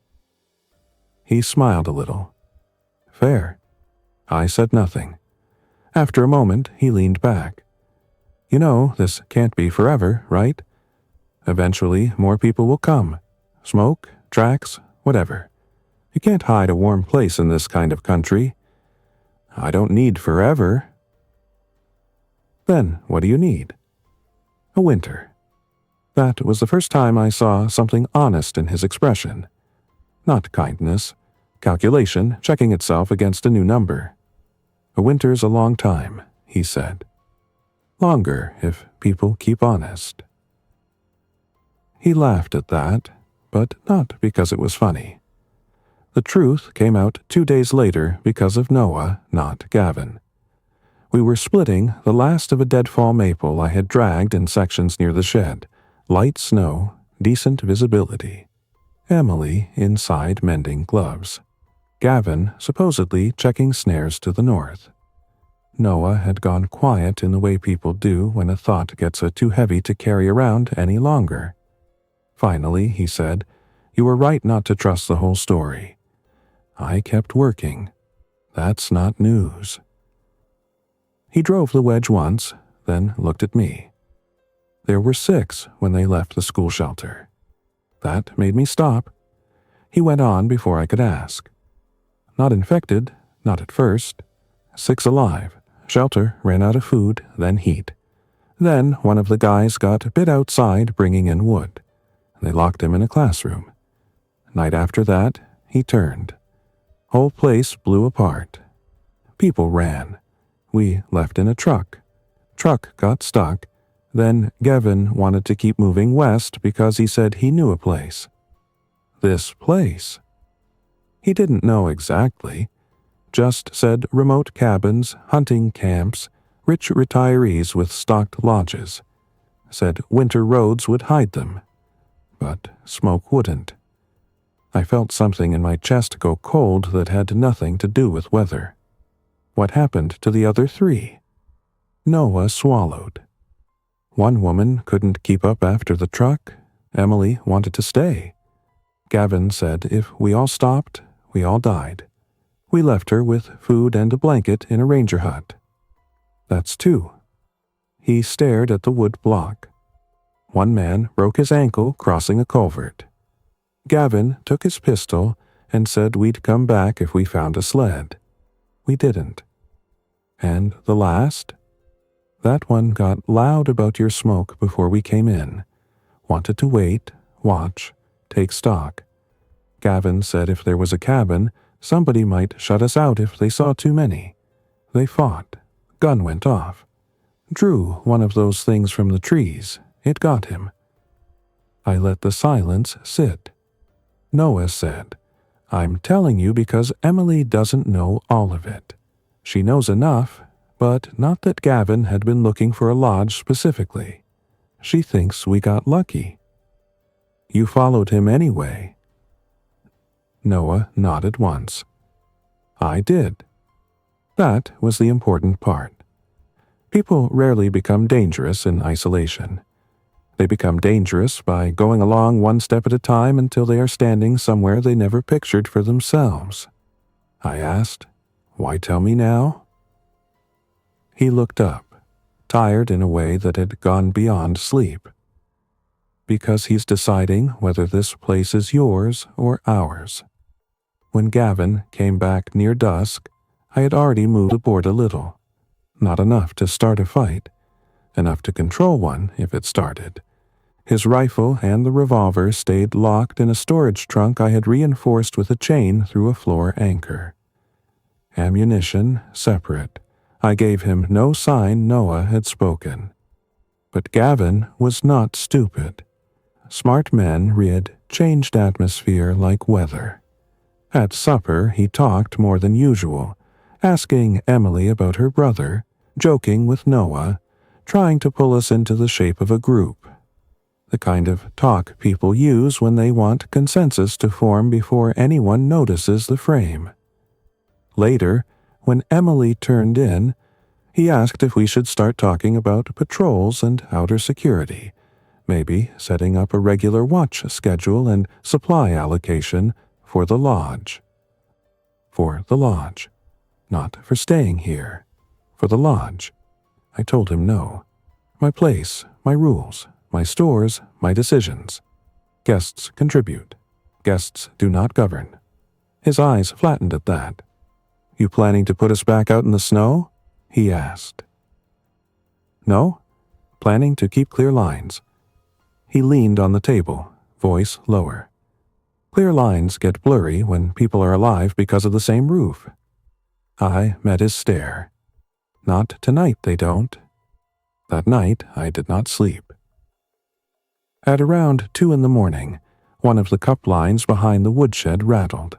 He smiled a little. Fair. I said nothing. After a moment, he leaned back. You know, this can't be forever, right? Eventually, more people will come. Smoke, tracks, whatever. You can't hide a warm place in this kind of country. I don't need forever. Then what do you need? A winter. That was the first time I saw something honest in his expression. Not kindness, calculation checking itself against a new number. A winter's a long time, he said. Longer if people keep honest. He laughed at that, but not because it was funny. The truth came out 2 days later because of Noah, not Gavin. We were splitting the last of a deadfall maple I had dragged in sections near the shed. Light snow, decent visibility. Emily inside mending gloves. Gavin supposedly checking snares to the north. Noah had gone quiet in the way people do when a thought gets too heavy to carry around any longer. Finally, he said, "You were right not to trust the whole story." I kept working. That's not news. He drove the wedge once, then looked at me. There were 6 when they left the school shelter. That made me stop. He went on before I could ask. Not infected, not at first. 6 alive. Shelter ran out of food, then heat. Then one of the guys got a bit outside bringing in wood. They locked him in a classroom. Night after that, he turned. Whole place blew apart. People ran. We left in a truck. Truck got stuck. Then Gavin wanted to keep moving west because he said he knew a place. This place? He didn't know exactly. Just said remote cabins, hunting camps, rich retirees with stocked lodges. Said winter roads would hide them. But smoke wouldn't. I felt something in my chest go cold that had nothing to do with weather. What happened to the other three? Noah swallowed. One woman couldn't keep up after the truck. Emily wanted to stay. Gavin said if we all stopped, we all died. We left her with food and a blanket in a ranger hut. That's two. He stared at the wood block. One man broke his ankle crossing a culvert. Gavin took his pistol and said we'd come back if we found a sled. We didn't. And the last? That one got loud about your smoke before we came in. Wanted to wait, watch, take stock. Gavin said if there was a cabin, somebody might shut us out if they saw too many. They fought. Gun went off. Drew one of those things from the trees. It got him. I let the silence sit. Noah said, I'm telling you because Emily doesn't know all of it. She knows enough, but not that Gavin had been looking for a lodge specifically. She thinks we got lucky. You followed him anyway. Noah nodded once. I did. That was the important part. People rarely become dangerous in isolation. They become dangerous by going along one step at a time until they are standing somewhere they never pictured for themselves. I asked, why tell me now? He looked up, tired in a way that had gone beyond sleep. Because he's deciding whether this place is yours or ours. When Gavin came back near dusk, I had already moved aboard a little. Not enough to start a fight. Enough to control one if it started. His rifle and the revolver stayed locked in a storage trunk I had reinforced with a chain through a floor anchor. Ammunition separate. I gave him no sign Noah had spoken. But Gavin was not stupid. Smart men read changed atmosphere like weather. At supper he talked more than usual, asking Emily about her brother, joking with Noah, trying to pull us into the shape of a group. The kind of talk people use when they want consensus to form before anyone notices the frame. Later, when Emily turned in, he asked if we should start talking about patrols and outer security, maybe setting up a regular watch schedule and supply allocation for the lodge. For the lodge. Not for staying here. For the lodge. I told him no. My place, my rules, my stores, my decisions. Guests contribute. Guests do not govern. His eyes flattened at that. You planning to put us back out in the snow? He asked. No, planning to keep clear lines. He leaned on the table, voice lower. Clear lines get blurry when people are alive because of the same roof. I met his stare. Not tonight, they don't. That night, I did not sleep. At around 2 a.m, one of the cup lines behind the woodshed rattled.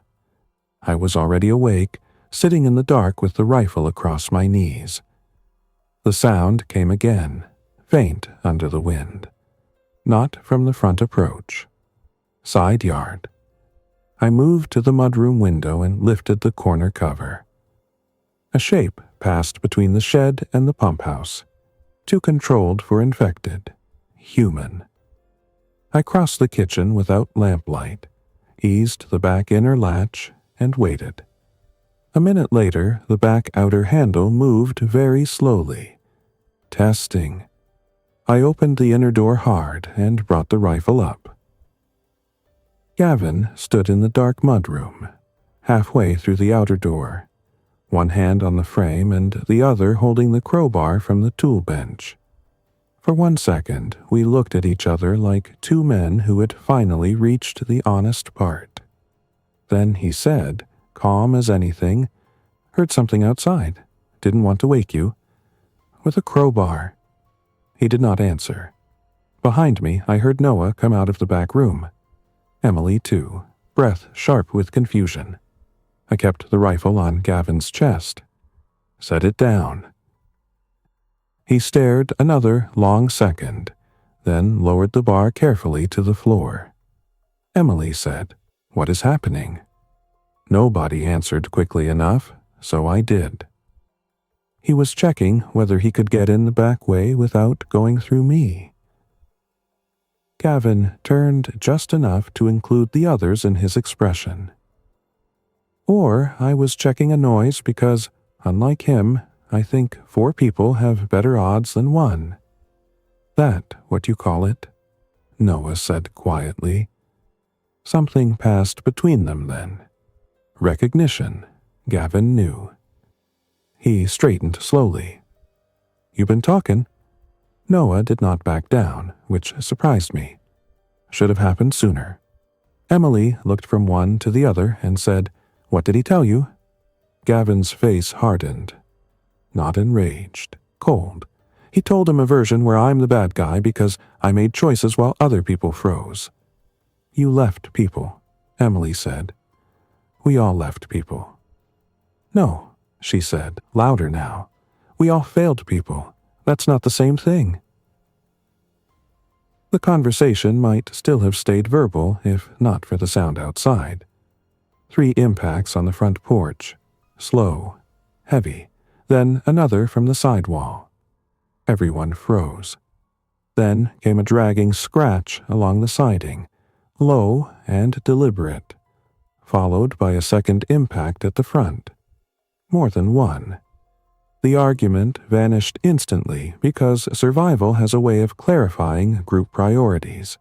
I was already awake, sitting in the dark with the rifle across my knees. The sound came again, faint under the wind. Not from the front approach. Side yard. I moved to the mudroom window and lifted the corner cover. A shape passed between the shed and the pump house. Too controlled for infected. Human. I crossed the kitchen without lamplight, eased the back inner latch, and waited. A minute later, the back outer handle moved very slowly. Testing. I opened the inner door hard and brought the rifle up. Gavin stood in the dark mudroom, halfway through the outer door, one hand on the frame and the other holding the crowbar from the tool bench. For 1 second, we looked at each other like two men who had finally reached the honest part. Then he said, calm as anything, "Heard something outside. Didn't want to wake you." "With a crowbar." He did not answer. Behind me, I heard Noah come out of the back room. Emily, too, breath sharp with confusion. I kept the rifle on Gavin's chest. "Set it down." He stared another long second, then lowered the bar carefully to the floor. Emily said, "What is happening?" Nobody answered quickly enough, so I did. He was checking whether he could get in the back way without going through me. Gavin turned just enough to include the others in his expression. Or I was checking a noise because, unlike him, I think 4 people have better odds than 1. "That what you call it?" Noah said quietly. Something passed between them then. Recognition, Gavin knew. He straightened slowly. "You been talking?" Noah did not back down, which surprised me. Should have happened sooner. Emily looked from one to the other and said, "What did he tell you?" Gavin's face hardened. Not enraged, cold. He told him a version where I'm the bad guy because I made choices while other people froze. "You left people," Emily said. "We all left people." "No," she said, louder now. "We all failed people. That's not the same thing." The conversation might still have stayed verbal if not for the sound outside. 3 impacts on the front porch. Slow, heavy, then another from the side wall. Everyone froze. Then came a dragging scratch along the siding, low and deliberate, followed by a second impact at the front. More than one. The argument vanished instantly because survival has a way of clarifying group priorities.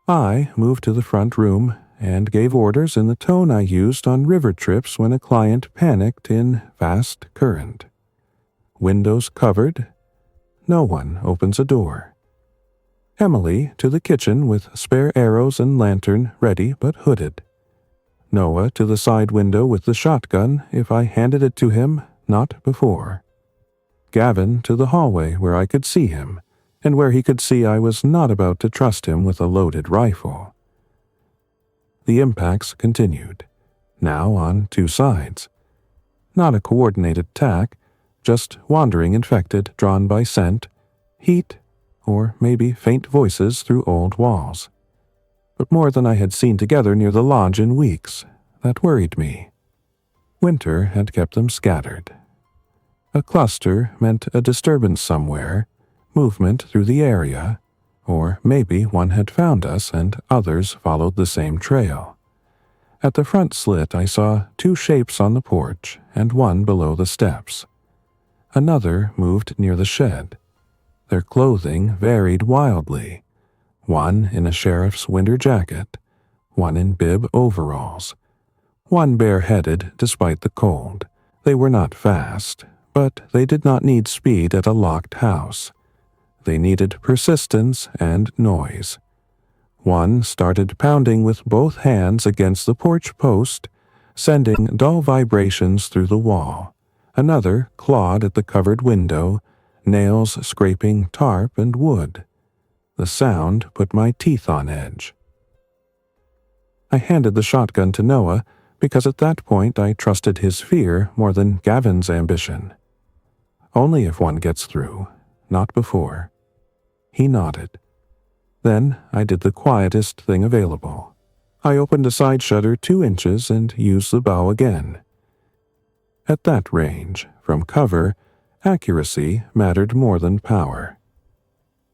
I moved to the front room and gave orders in the tone I used on river trips when a client panicked in fast current. Windows covered. No one opens a door. Emily to the kitchen with spare arrows and lantern ready but hooded. Noah to the side window with the shotgun if I handed it to him, not before. Gavin to the hallway where I could see him, and where he could see I was not about to trust him with a loaded rifle. The impacts continued, now on 2 sides. Not a coordinated attack, just wandering infected drawn by scent, heat, or maybe faint voices through old walls. But more than I had seen together near the lodge in weeks, that worried me. Winter had kept them scattered. A cluster meant a disturbance somewhere, movement through the area, or maybe one had found us and others followed the same trail. At the front slit I saw 2 shapes on the porch and one below the steps. Another moved near the shed. Their clothing varied wildly, one in a sheriff's winter jacket, one in bib overalls, one bareheaded despite the cold. They were not fast, but they did not need speed at a locked house. They needed persistence and noise. One started pounding with both hands against the porch post, sending dull vibrations through the wall. Another clawed at the covered window, nails scraping tarp and wood. The sound put my teeth on edge. I handed the shotgun to Noah because at that point I trusted his fear more than Gavin's ambition. Only if one gets through, not before. He nodded. Then I did the quietest thing available. I opened a side shutter 2 inches and used the bow again. At that range, from cover, accuracy mattered more than power.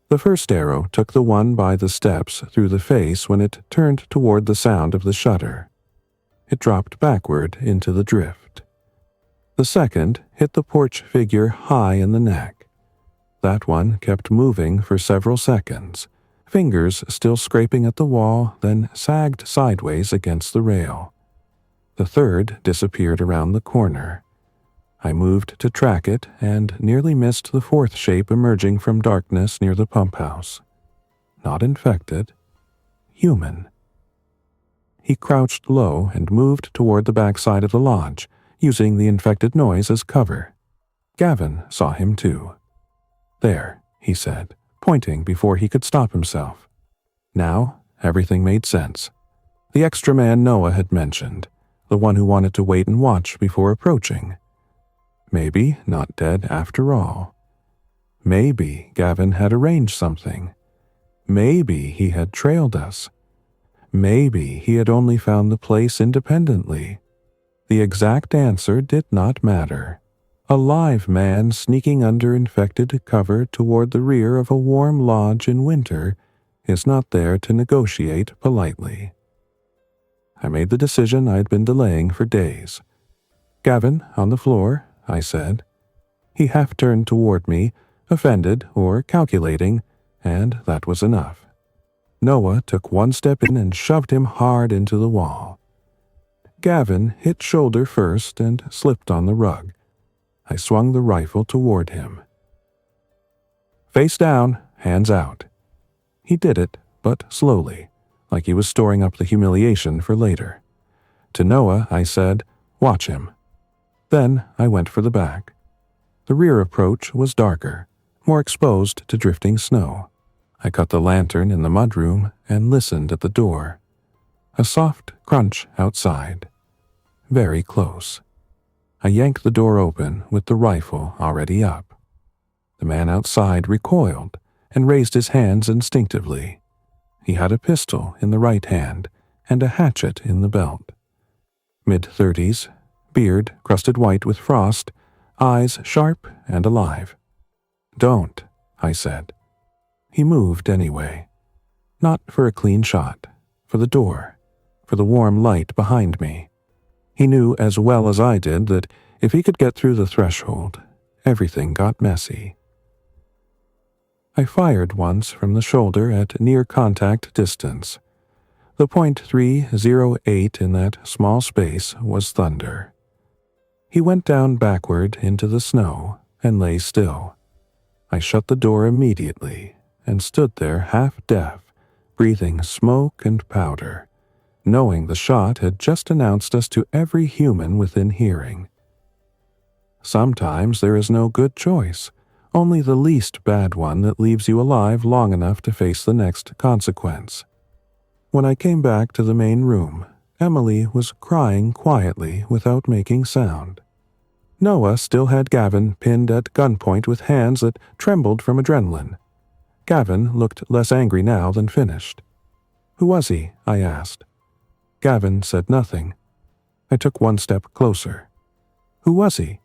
The first arrow took the one by the steps through the face when it turned toward the sound of the shutter. It dropped backward into the drift. The second hit the porch figure high in the neck. That one kept moving for several seconds, fingers still scraping at the wall, then sagged sideways against the rail. The third disappeared around the corner. I moved to track it and nearly missed the fourth shape emerging from darkness near the pump house. Not infected. Human. He crouched low and moved toward the backside of the lodge, using the infected noise as cover. Gavin saw him too. There, he said, pointing before he could stop himself. Now, everything made sense. The extra man Noah had mentioned, the one who wanted to wait and watch before approaching. Maybe not dead after all. Maybe Gavin had arranged something. Maybe he had trailed us. Maybe he had only found the place independently. The exact answer did not matter. A live man sneaking under infected cover toward the rear of a warm lodge in winter is not there to negotiate politely. I made the decision I had been delaying for days. "Gavin, on the floor," I said. He half turned toward me, offended or calculating, and that was enough. Noah took one step in and shoved him hard into the wall. Gavin hit shoulder first and slipped on the rug. I swung the rifle toward him. "Face down, hands out." He did it, but slowly, like he was storing up the humiliation for later. To Noah, I said, "Watch him." Then I went for the back. The rear approach was darker, more exposed to drifting snow. I cut the lantern in the mudroom and listened at the door. A soft crunch outside. Very close. I yanked the door open with the rifle already up. The man outside recoiled and raised his hands instinctively. He had a pistol in the right hand and a hatchet in the belt. Mid-30s, beard crusted white with frost, eyes sharp and alive. "Don't," I said. He moved anyway. Not for a clean shot, for the door, for the warm light behind me. He knew as well as I did that if he could get through the threshold, everything got messy. I fired once from the shoulder at near contact distance. The .308 in that small space was thunder. He went down backward into the snow and lay still. I shut the door immediately and stood there half deaf, breathing smoke and powder, knowing the shot had just announced us to every human within hearing. Sometimes there is no good choice, only the least bad one that leaves you alive long enough to face the next consequence. When I came back to the main room, Emily was crying quietly without making sound. Noah still had Gavin pinned at gunpoint with hands that trembled from adrenaline. Gavin looked less angry now than finished. "Who was he?" I asked. Gavin said nothing. I took one step closer. "Who was he?"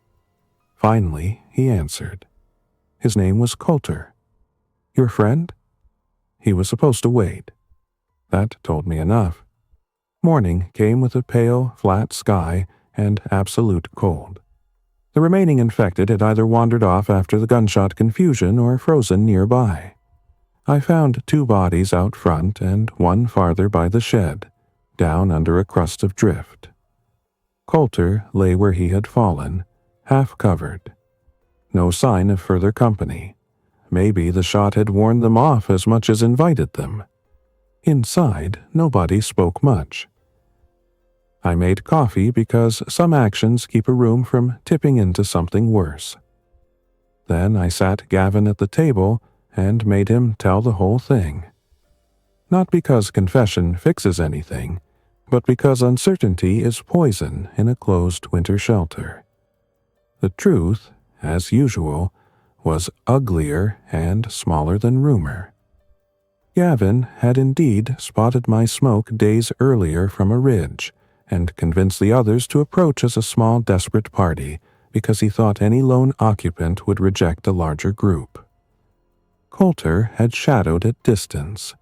Finally, he answered. His name was Coulter. "Your friend?" He was supposed to wait. That told me enough. Morning came with a pale, flat sky and absolute cold. The remaining infected had either wandered off after the gunshot confusion or frozen nearby. I found 2 bodies out front and one farther by the shed, down under a crust of drift. Coulter lay where he had fallen, half covered. No sign of further company. Maybe the shot had warned them off as much as invited them. Inside, nobody spoke much. I made coffee because some actions keep a room from tipping into something worse. Then I sat Gavin at the table and made him tell the whole thing. Not because confession fixes anything, but because uncertainty is poison in a closed winter shelter. The truth, as usual, was uglier and smaller than rumor. Gavin had indeed spotted my smoke days earlier from a ridge and convinced the others to approach as a small desperate party because he thought any lone occupant would reject a larger group. Coulter had shadowed at distance.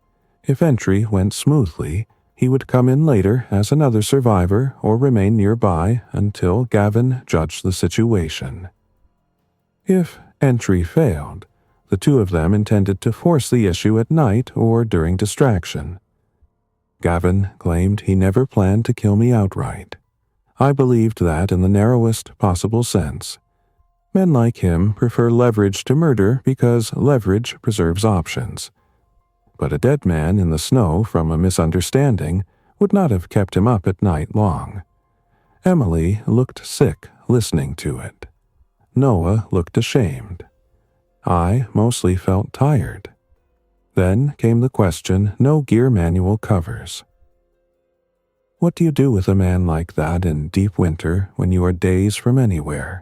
If entry went smoothly, he would come in later as another survivor or remain nearby until Gavin judged the situation. If entry failed, the 2 of them intended to force the issue at night or during distraction. Gavin claimed he never planned to kill me outright. I believed that in the narrowest possible sense, Men like him prefer leverage to murder because leverage preserves options. But a dead man in the snow from a misunderstanding would not have kept him up at night long. Emily looked sick listening to it. Noah looked ashamed. I mostly felt tired. Then came the question no gear manual covers. What do you do with a man like that in deep winter when you are days from anywhere?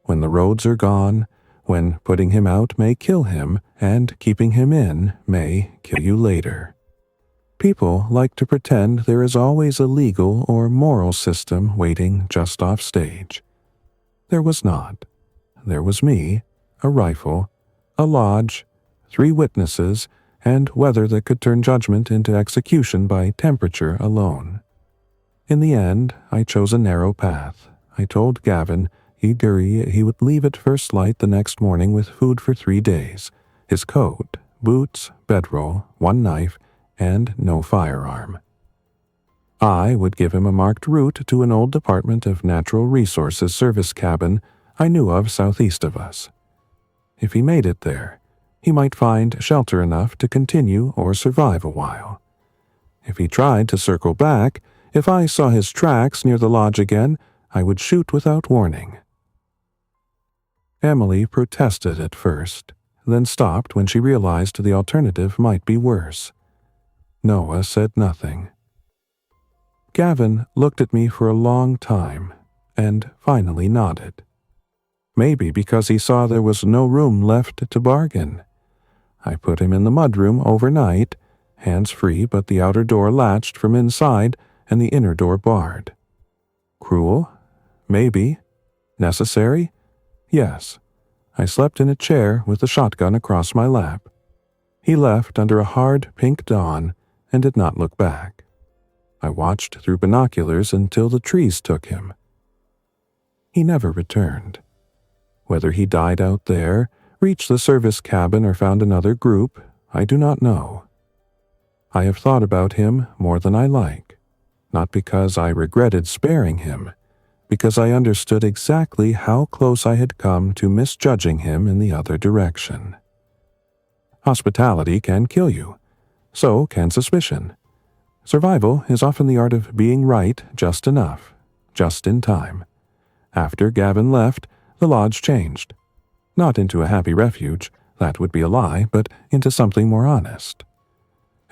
When the roads are gone, when putting him out may kill him and keeping him in may kill you later. People like to pretend there is always a legal or moral system waiting just off stage. There was not. There was me, a rifle, a lodge, 3 witnesses, and weather that could turn judgment into execution by temperature alone. In the end, I chose a narrow path. I told Gavin he would leave at first light the next morning with food for 3 days, his coat, boots, bedroll, 1 knife, and no firearm. I would give him a marked route to an old Department of Natural Resources service cabin I knew of southeast of us. If he made it there, he might find shelter enough to continue or survive a while. If he tried to circle back, if I saw his tracks near the lodge again, I would shoot without warning. Emily protested at first, then stopped when she realized the alternative might be worse. Noah said nothing. Gavin looked at me for a long time, and finally nodded. Maybe because he saw there was no room left to bargain. I put him in the mudroom overnight, hands-free but the outer door latched from inside and the inner door barred. Cruel? Maybe. Necessary? Yes. I slept in a chair with the shotgun across my lap. He left under a hard pink dawn and did not look back. I watched through binoculars until the trees took him. He never returned. Whether he died out there, reached the service cabin, or found another group, I do not know. I have thought about him more than I like, not because I regretted sparing him, because I understood exactly how close I had come to misjudging him in the other direction. Hospitality can kill you. So can suspicion. Survival is often the art of being right just enough, just in time. After Gavin left, the lodge changed. Not into a happy refuge, that would be a lie, but into something more honest.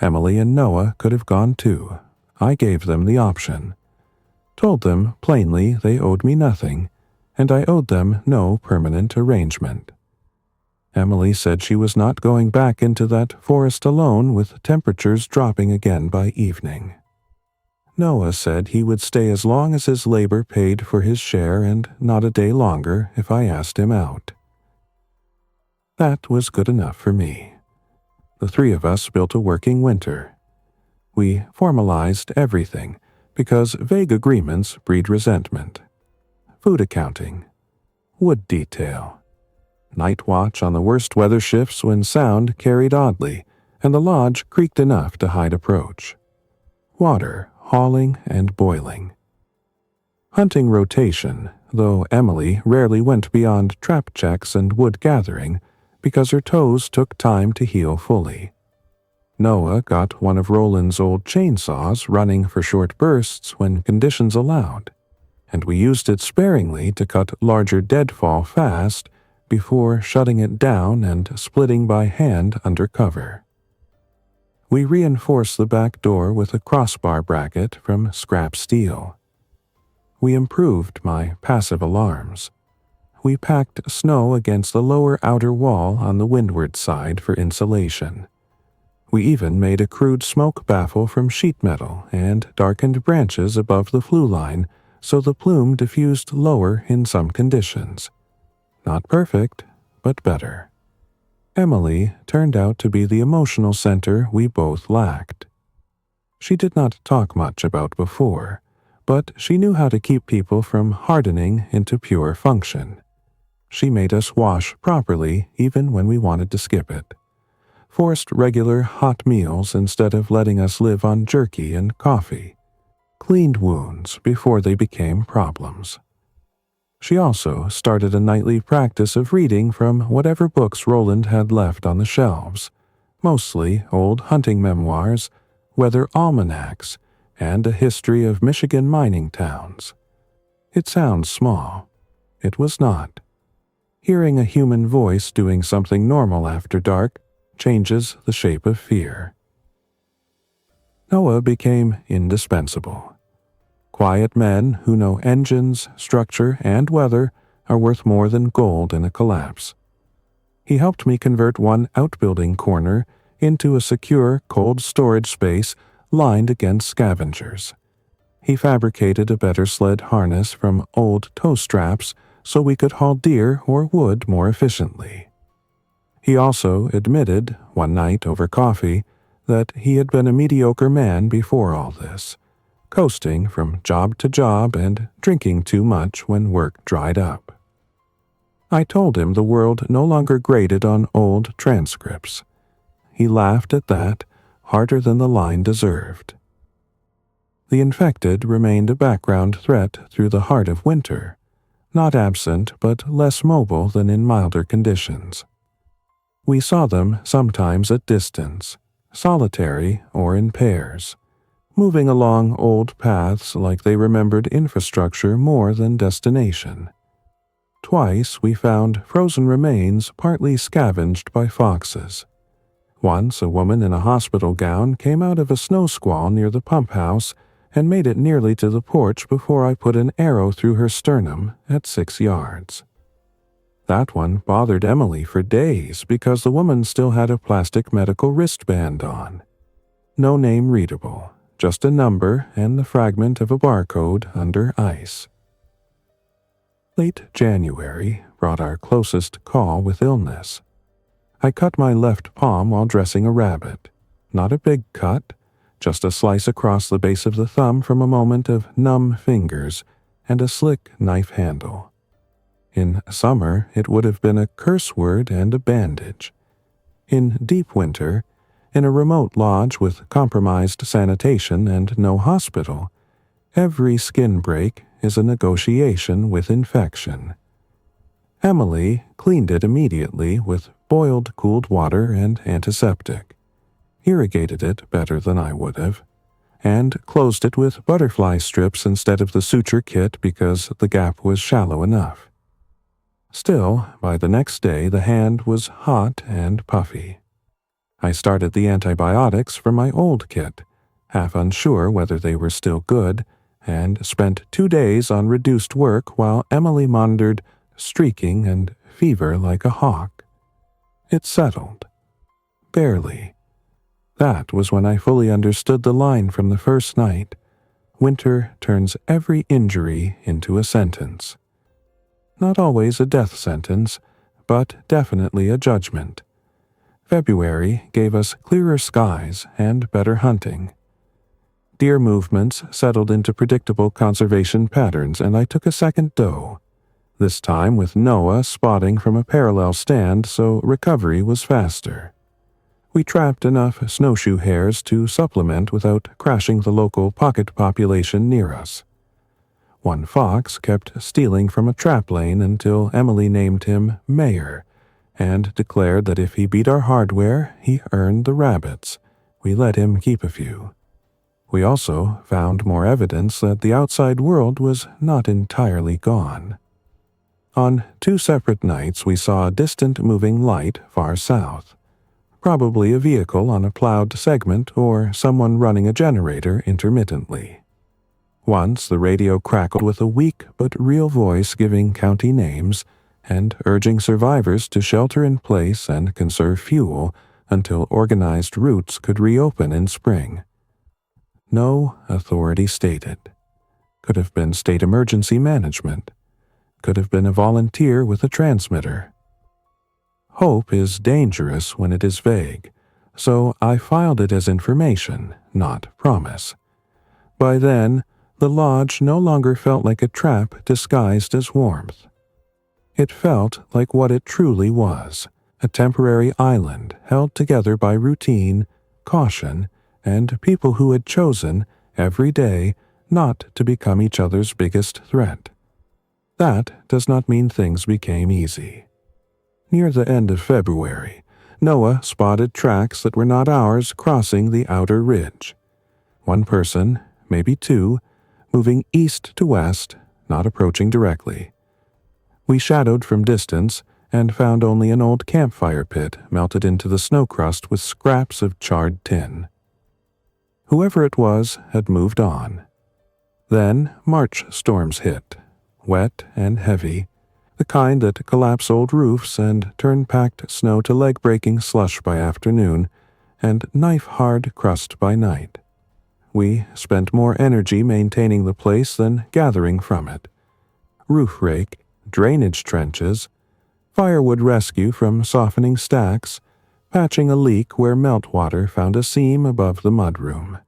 Emily and Noah could have gone too. I gave them the option. Told them plainly they owed me nothing, and I owed them no permanent arrangement. Emily said she was not going back into that forest alone with temperatures dropping again by evening. Noah said he would stay as long as his labor paid for his share and not a day longer if I asked him out. That was good enough for me. The 3 of us built a working winter. We formalized everything because vague agreements breed resentment. Food accounting, wood detail, night watch on the worst weather shifts when sound carried oddly and the lodge creaked enough to hide approach. Water, hauling, and boiling. Hunting rotation, though Emily rarely went beyond trap checks and wood gathering because her toes took time to heal fully. Noah got one of Roland's old chainsaws running for short bursts when conditions allowed, and we used it sparingly to cut larger deadfall fast before shutting it down and splitting by hand under cover. We reinforced the back door with a crossbar bracket from scrap steel. We improved my passive alarms. We packed snow against the lower outer wall on the windward side for insulation. We even made a crude smoke baffle from sheet metal and darkened branches above the flue line so the plume diffused lower in some conditions. Not perfect, but better. Emily turned out to be the emotional center we both lacked. She did not talk much about before, but she knew how to keep people from hardening into pure function. She made us wash properly even when we wanted to skip it. Forced regular hot meals instead of letting us live on jerky and coffee. Cleaned wounds before they became problems. She also started a nightly practice of reading from whatever books Roland had left on the shelves, mostly old hunting memoirs, weather almanacs, and a history of Michigan mining towns. It sounds small. It was not. Hearing a human voice doing something normal after dark changes the shape of fear. Noah became indispensable. Quiet men who know engines, structure, and weather are worth more than gold in a collapse. He helped me convert one outbuilding corner into a secure cold storage space lined against scavengers. He fabricated a better sled harness from old tow straps so we could haul deer or wood more efficiently. He also admitted, one night over coffee, that he had been a mediocre man before all this, coasting from job to job and drinking too much when work dried up. I told him the world no longer graded on old transcripts. He laughed at that, harder than the line deserved. The infected remained a background threat through the heart of winter, not absent but less mobile than in milder conditions. We saw them sometimes at distance, solitary or in pairs, moving along old paths like they remembered infrastructure more than destination. Twice we found frozen remains partly scavenged by foxes. Once a woman in a hospital gown came out of a snow squall near the pump house and made it nearly to the porch before I put an arrow through her sternum at 6 yards. That one bothered Emily for days because the woman still had a plastic medical wristband on. No name readable, just a number and the fragment of a barcode under ice. Late January brought our closest call with illness. I cut my left palm while dressing a rabbit. Not a big cut, just a slice across the base of the thumb from a moment of numb fingers and a slick knife handle. In summer, it would have been a curse word and a bandage. In deep winter, in a remote lodge with compromised sanitation and no hospital, every skin break is a negotiation with infection. Emily cleaned it immediately with boiled cooled water and antiseptic, irrigated it better than I would have, and closed it with butterfly strips instead of the suture kit because the gap was shallow enough. Still, by the next day the hand was hot and puffy. I started the antibiotics from my old kit, half unsure whether they were still good, and spent 2 days on reduced work while Emily monitored streaking and fever like a hawk. It settled. Barely. That was when I fully understood the line from the first night. Winter turns every injury into a sentence. Not always a death sentence, but definitely a judgment. February gave us clearer skies and better hunting. Deer movements settled into predictable conservation patterns, and I took a second doe, this time with Noah spotting from a parallel stand so recovery was faster. We trapped enough snowshoe hares to supplement without crashing the local pocket population near us. One fox kept stealing from a trap lane until Emily named him Mayor, and declared that if he beat our hardware, he earned the rabbits. We let him keep a few. We also found more evidence that the outside world was not entirely gone. On 2 separate nights we saw a distant moving light far south, probably a vehicle on a plowed segment or someone running a generator intermittently. Once the radio crackled with a weak but real voice giving county names and urging survivors to shelter in place and conserve fuel until organized routes could reopen in spring. No authority stated. Could have been state emergency management. Could have been a volunteer with a transmitter. Hope is dangerous when it is vague, so I filed it as information, not promise. By then, the lodge no longer felt like a trap disguised as warmth. It felt like what it truly was, a temporary island held together by routine, caution, and people who had chosen, every day, not to become each other's biggest threat. That does not mean things became easy. Near the end of February, Noah spotted tracks that were not ours crossing the outer ridge. One person, maybe two, moving east to west, not approaching directly. We shadowed from distance and found only an old campfire pit melted into the snow crust with scraps of charred tin. Whoever it was had moved on. Then March storms hit, wet and heavy, the kind that collapse old roofs and turn packed snow to leg-breaking slush by afternoon and knife-hard crust by night. We spent more energy maintaining the place than gathering from it. Roof rake, drainage trenches, firewood rescue from softening stacks, patching a leak where meltwater found a seam above the mudroom.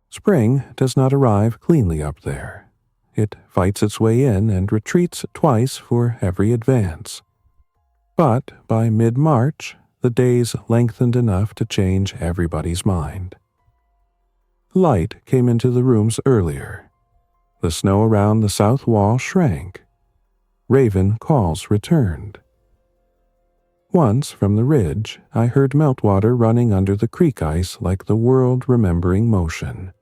Spring does not arrive cleanly up there. It fights its way in and retreats twice for every advance. But by mid-March, the days lengthened enough to change everybody's mind. Light came into the rooms earlier. The snow around the south wall shrank. Raven calls returned. Once, from the ridge, I heard meltwater running under the creek ice like the world remembering motion.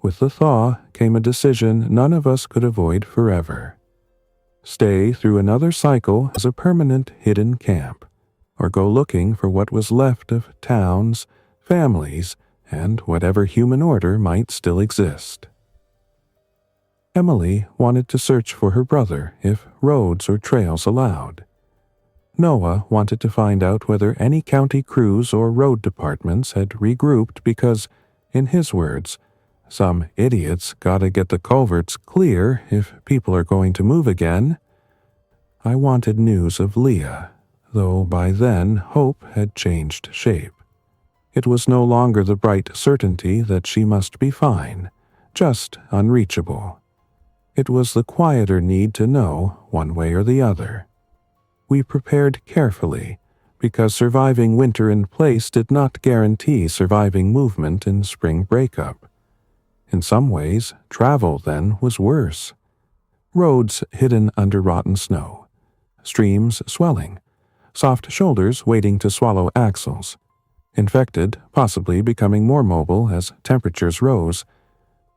With the thaw came a decision none of us could avoid forever. Stay through another cycle as a permanent hidden camp, or go looking for what was left of towns, families, and whatever human order might still exist. Emily wanted to search for her brother if roads or trails allowed. Noah wanted to find out whether any county crews or road departments had regrouped because, in his words, some idiots gotta get the culverts clear if people are going to move again. I wanted news of Leah, though by then hope had changed shape. It was no longer the bright certainty that she must be fine, just unreachable. It was the quieter need to know, one way or the other. We prepared carefully, because surviving winter in place did not guarantee surviving movement in spring breakup. In some ways, travel then was worse. Roads hidden under rotten snow, streams swelling, soft shoulders waiting to swallow axles, infected, possibly becoming more mobile as temperatures rose,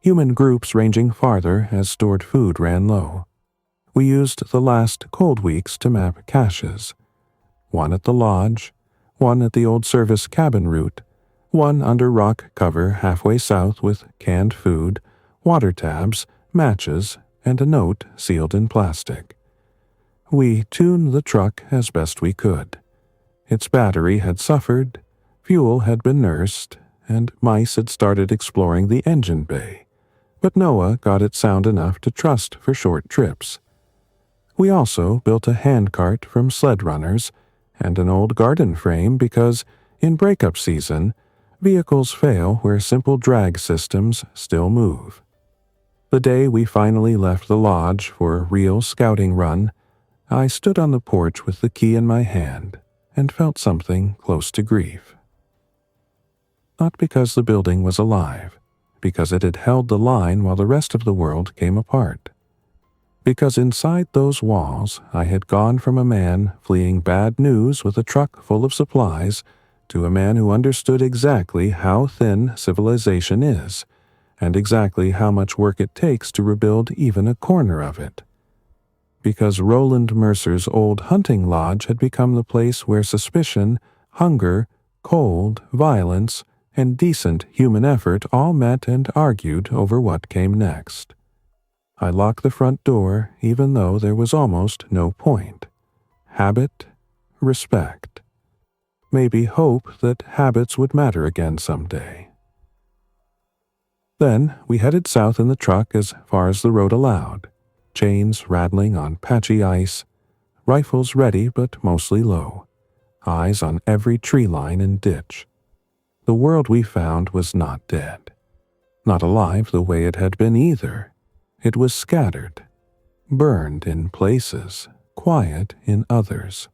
human groups ranging farther as stored food ran low. We used the last cold weeks to map caches. One at the lodge, one at the old service cabin route, one under rock cover halfway south with canned food, water tabs, matches, and a note sealed in plastic. We tuned the truck as best we could. Its battery had suffered, fuel had been nursed, and mice had started exploring the engine bay, but Noah got it sound enough to trust for short trips. We also built a handcart from sled runners and an old garden frame because, in breakup season, vehicles fail where simple drag systems still move. The day we finally left the lodge for a real scouting run, I stood on the porch with the key in my hand and felt something close to grief. Not because the building was alive, because it had held the line while the rest of the world came apart. Because inside those walls I had gone from a man fleeing bad news with a truck full of supplies to a man who understood exactly how thin civilization is, and exactly how much work it takes to rebuild even a corner of it. Because Roland Mercer's old hunting lodge had become the place where suspicion, hunger, cold, violence, and decent human effort all met and argued over what came next. I locked the front door even though there was almost no point. Habit, respect. Maybe hope that habits would matter again someday. Then we headed south in the truck as far as the road allowed, chains rattling on patchy ice, rifles ready but mostly low, eyes on every tree line and ditch. The world we found was not dead. Not alive the way it had been either. It was scattered, burned in places, quiet in others.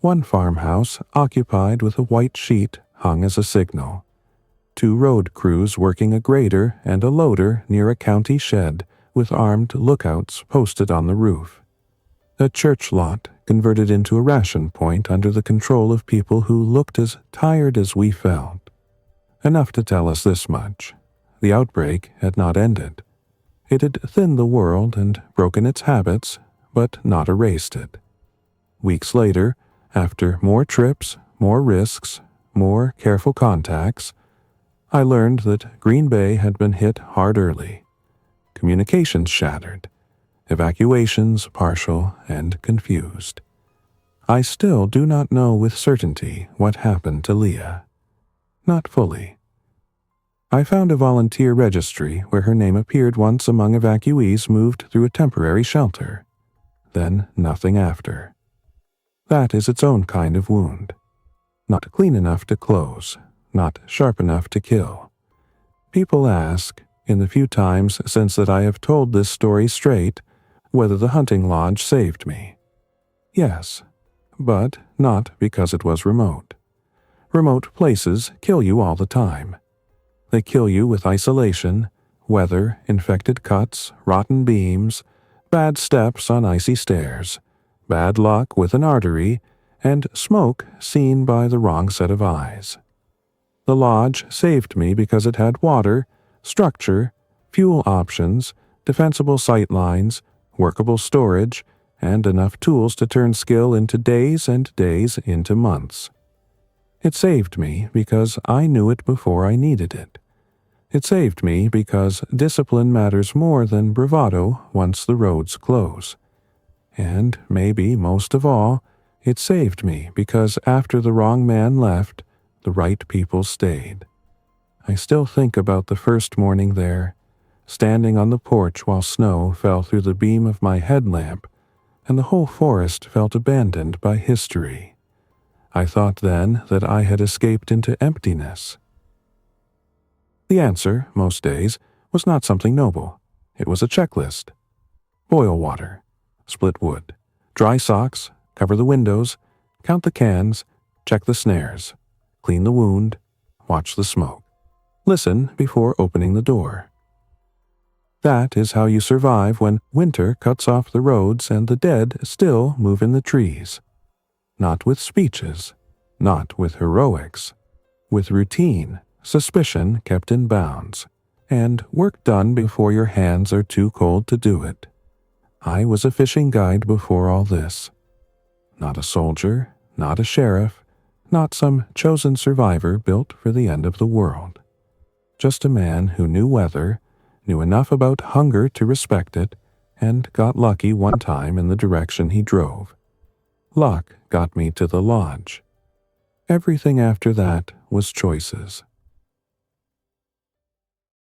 One farmhouse occupied with a white sheet hung as a signal. 2 road crews working a grader and a loader near a county shed with armed lookouts posted on the roof. A church lot converted into a ration point under the control of people who looked as tired as we felt. Enough to tell us this much. The outbreak had not ended. It had thinned the world and broken its habits, but not erased it. Weeks later, after more trips, more risks, more careful contacts, I learned that Green Bay had been hit hard early. Communications shattered. Evacuations partial and confused. I still do not know with certainty what happened to Leah. Not fully. I found a volunteer registry where her name appeared once among evacuees moved through a temporary shelter. Then nothing after. That is its own kind of wound. Not clean enough to close, not sharp enough to kill. People ask, in the few times since that I have told this story straight, whether the hunting lodge saved me. Yes, but not because it was remote. Remote places kill you all the time. They kill you with isolation, weather, infected cuts, rotten beams, bad steps on icy stairs, bad luck with an artery, and smoke seen by the wrong set of eyes. The lodge saved me because it had water, structure, fuel options, defensible sight lines, workable storage, and enough tools to turn skill into days and days into months. It saved me because I knew it before I needed it. It saved me because discipline matters more than bravado once the roads close. And maybe most of all, it saved me because after the wrong man left, the right people stayed. I still think about the first morning there, standing on the porch while snow fell through the beam of my headlamp, and the whole forest felt abandoned by history. I thought then that I had escaped into emptiness. The answer, most days, was not something noble. It was a checklist. Boil water, split wood, dry socks, cover the windows, count the cans, check the snares, clean the wound, watch the smoke. Listen before opening the door. That is how you survive when winter cuts off the roads and the dead still move in the trees. Not with speeches, not with heroics, with routine, suspicion kept in bounds, and work done before your hands are too cold to do it. I was a fishing guide before all this. Not a soldier, not a sheriff, not some chosen survivor built for the end of the world. Just a man who knew weather, knew enough about hunger to respect it, and got lucky one time in the direction he drove. Luck got me to the lodge. Everything after that was choices.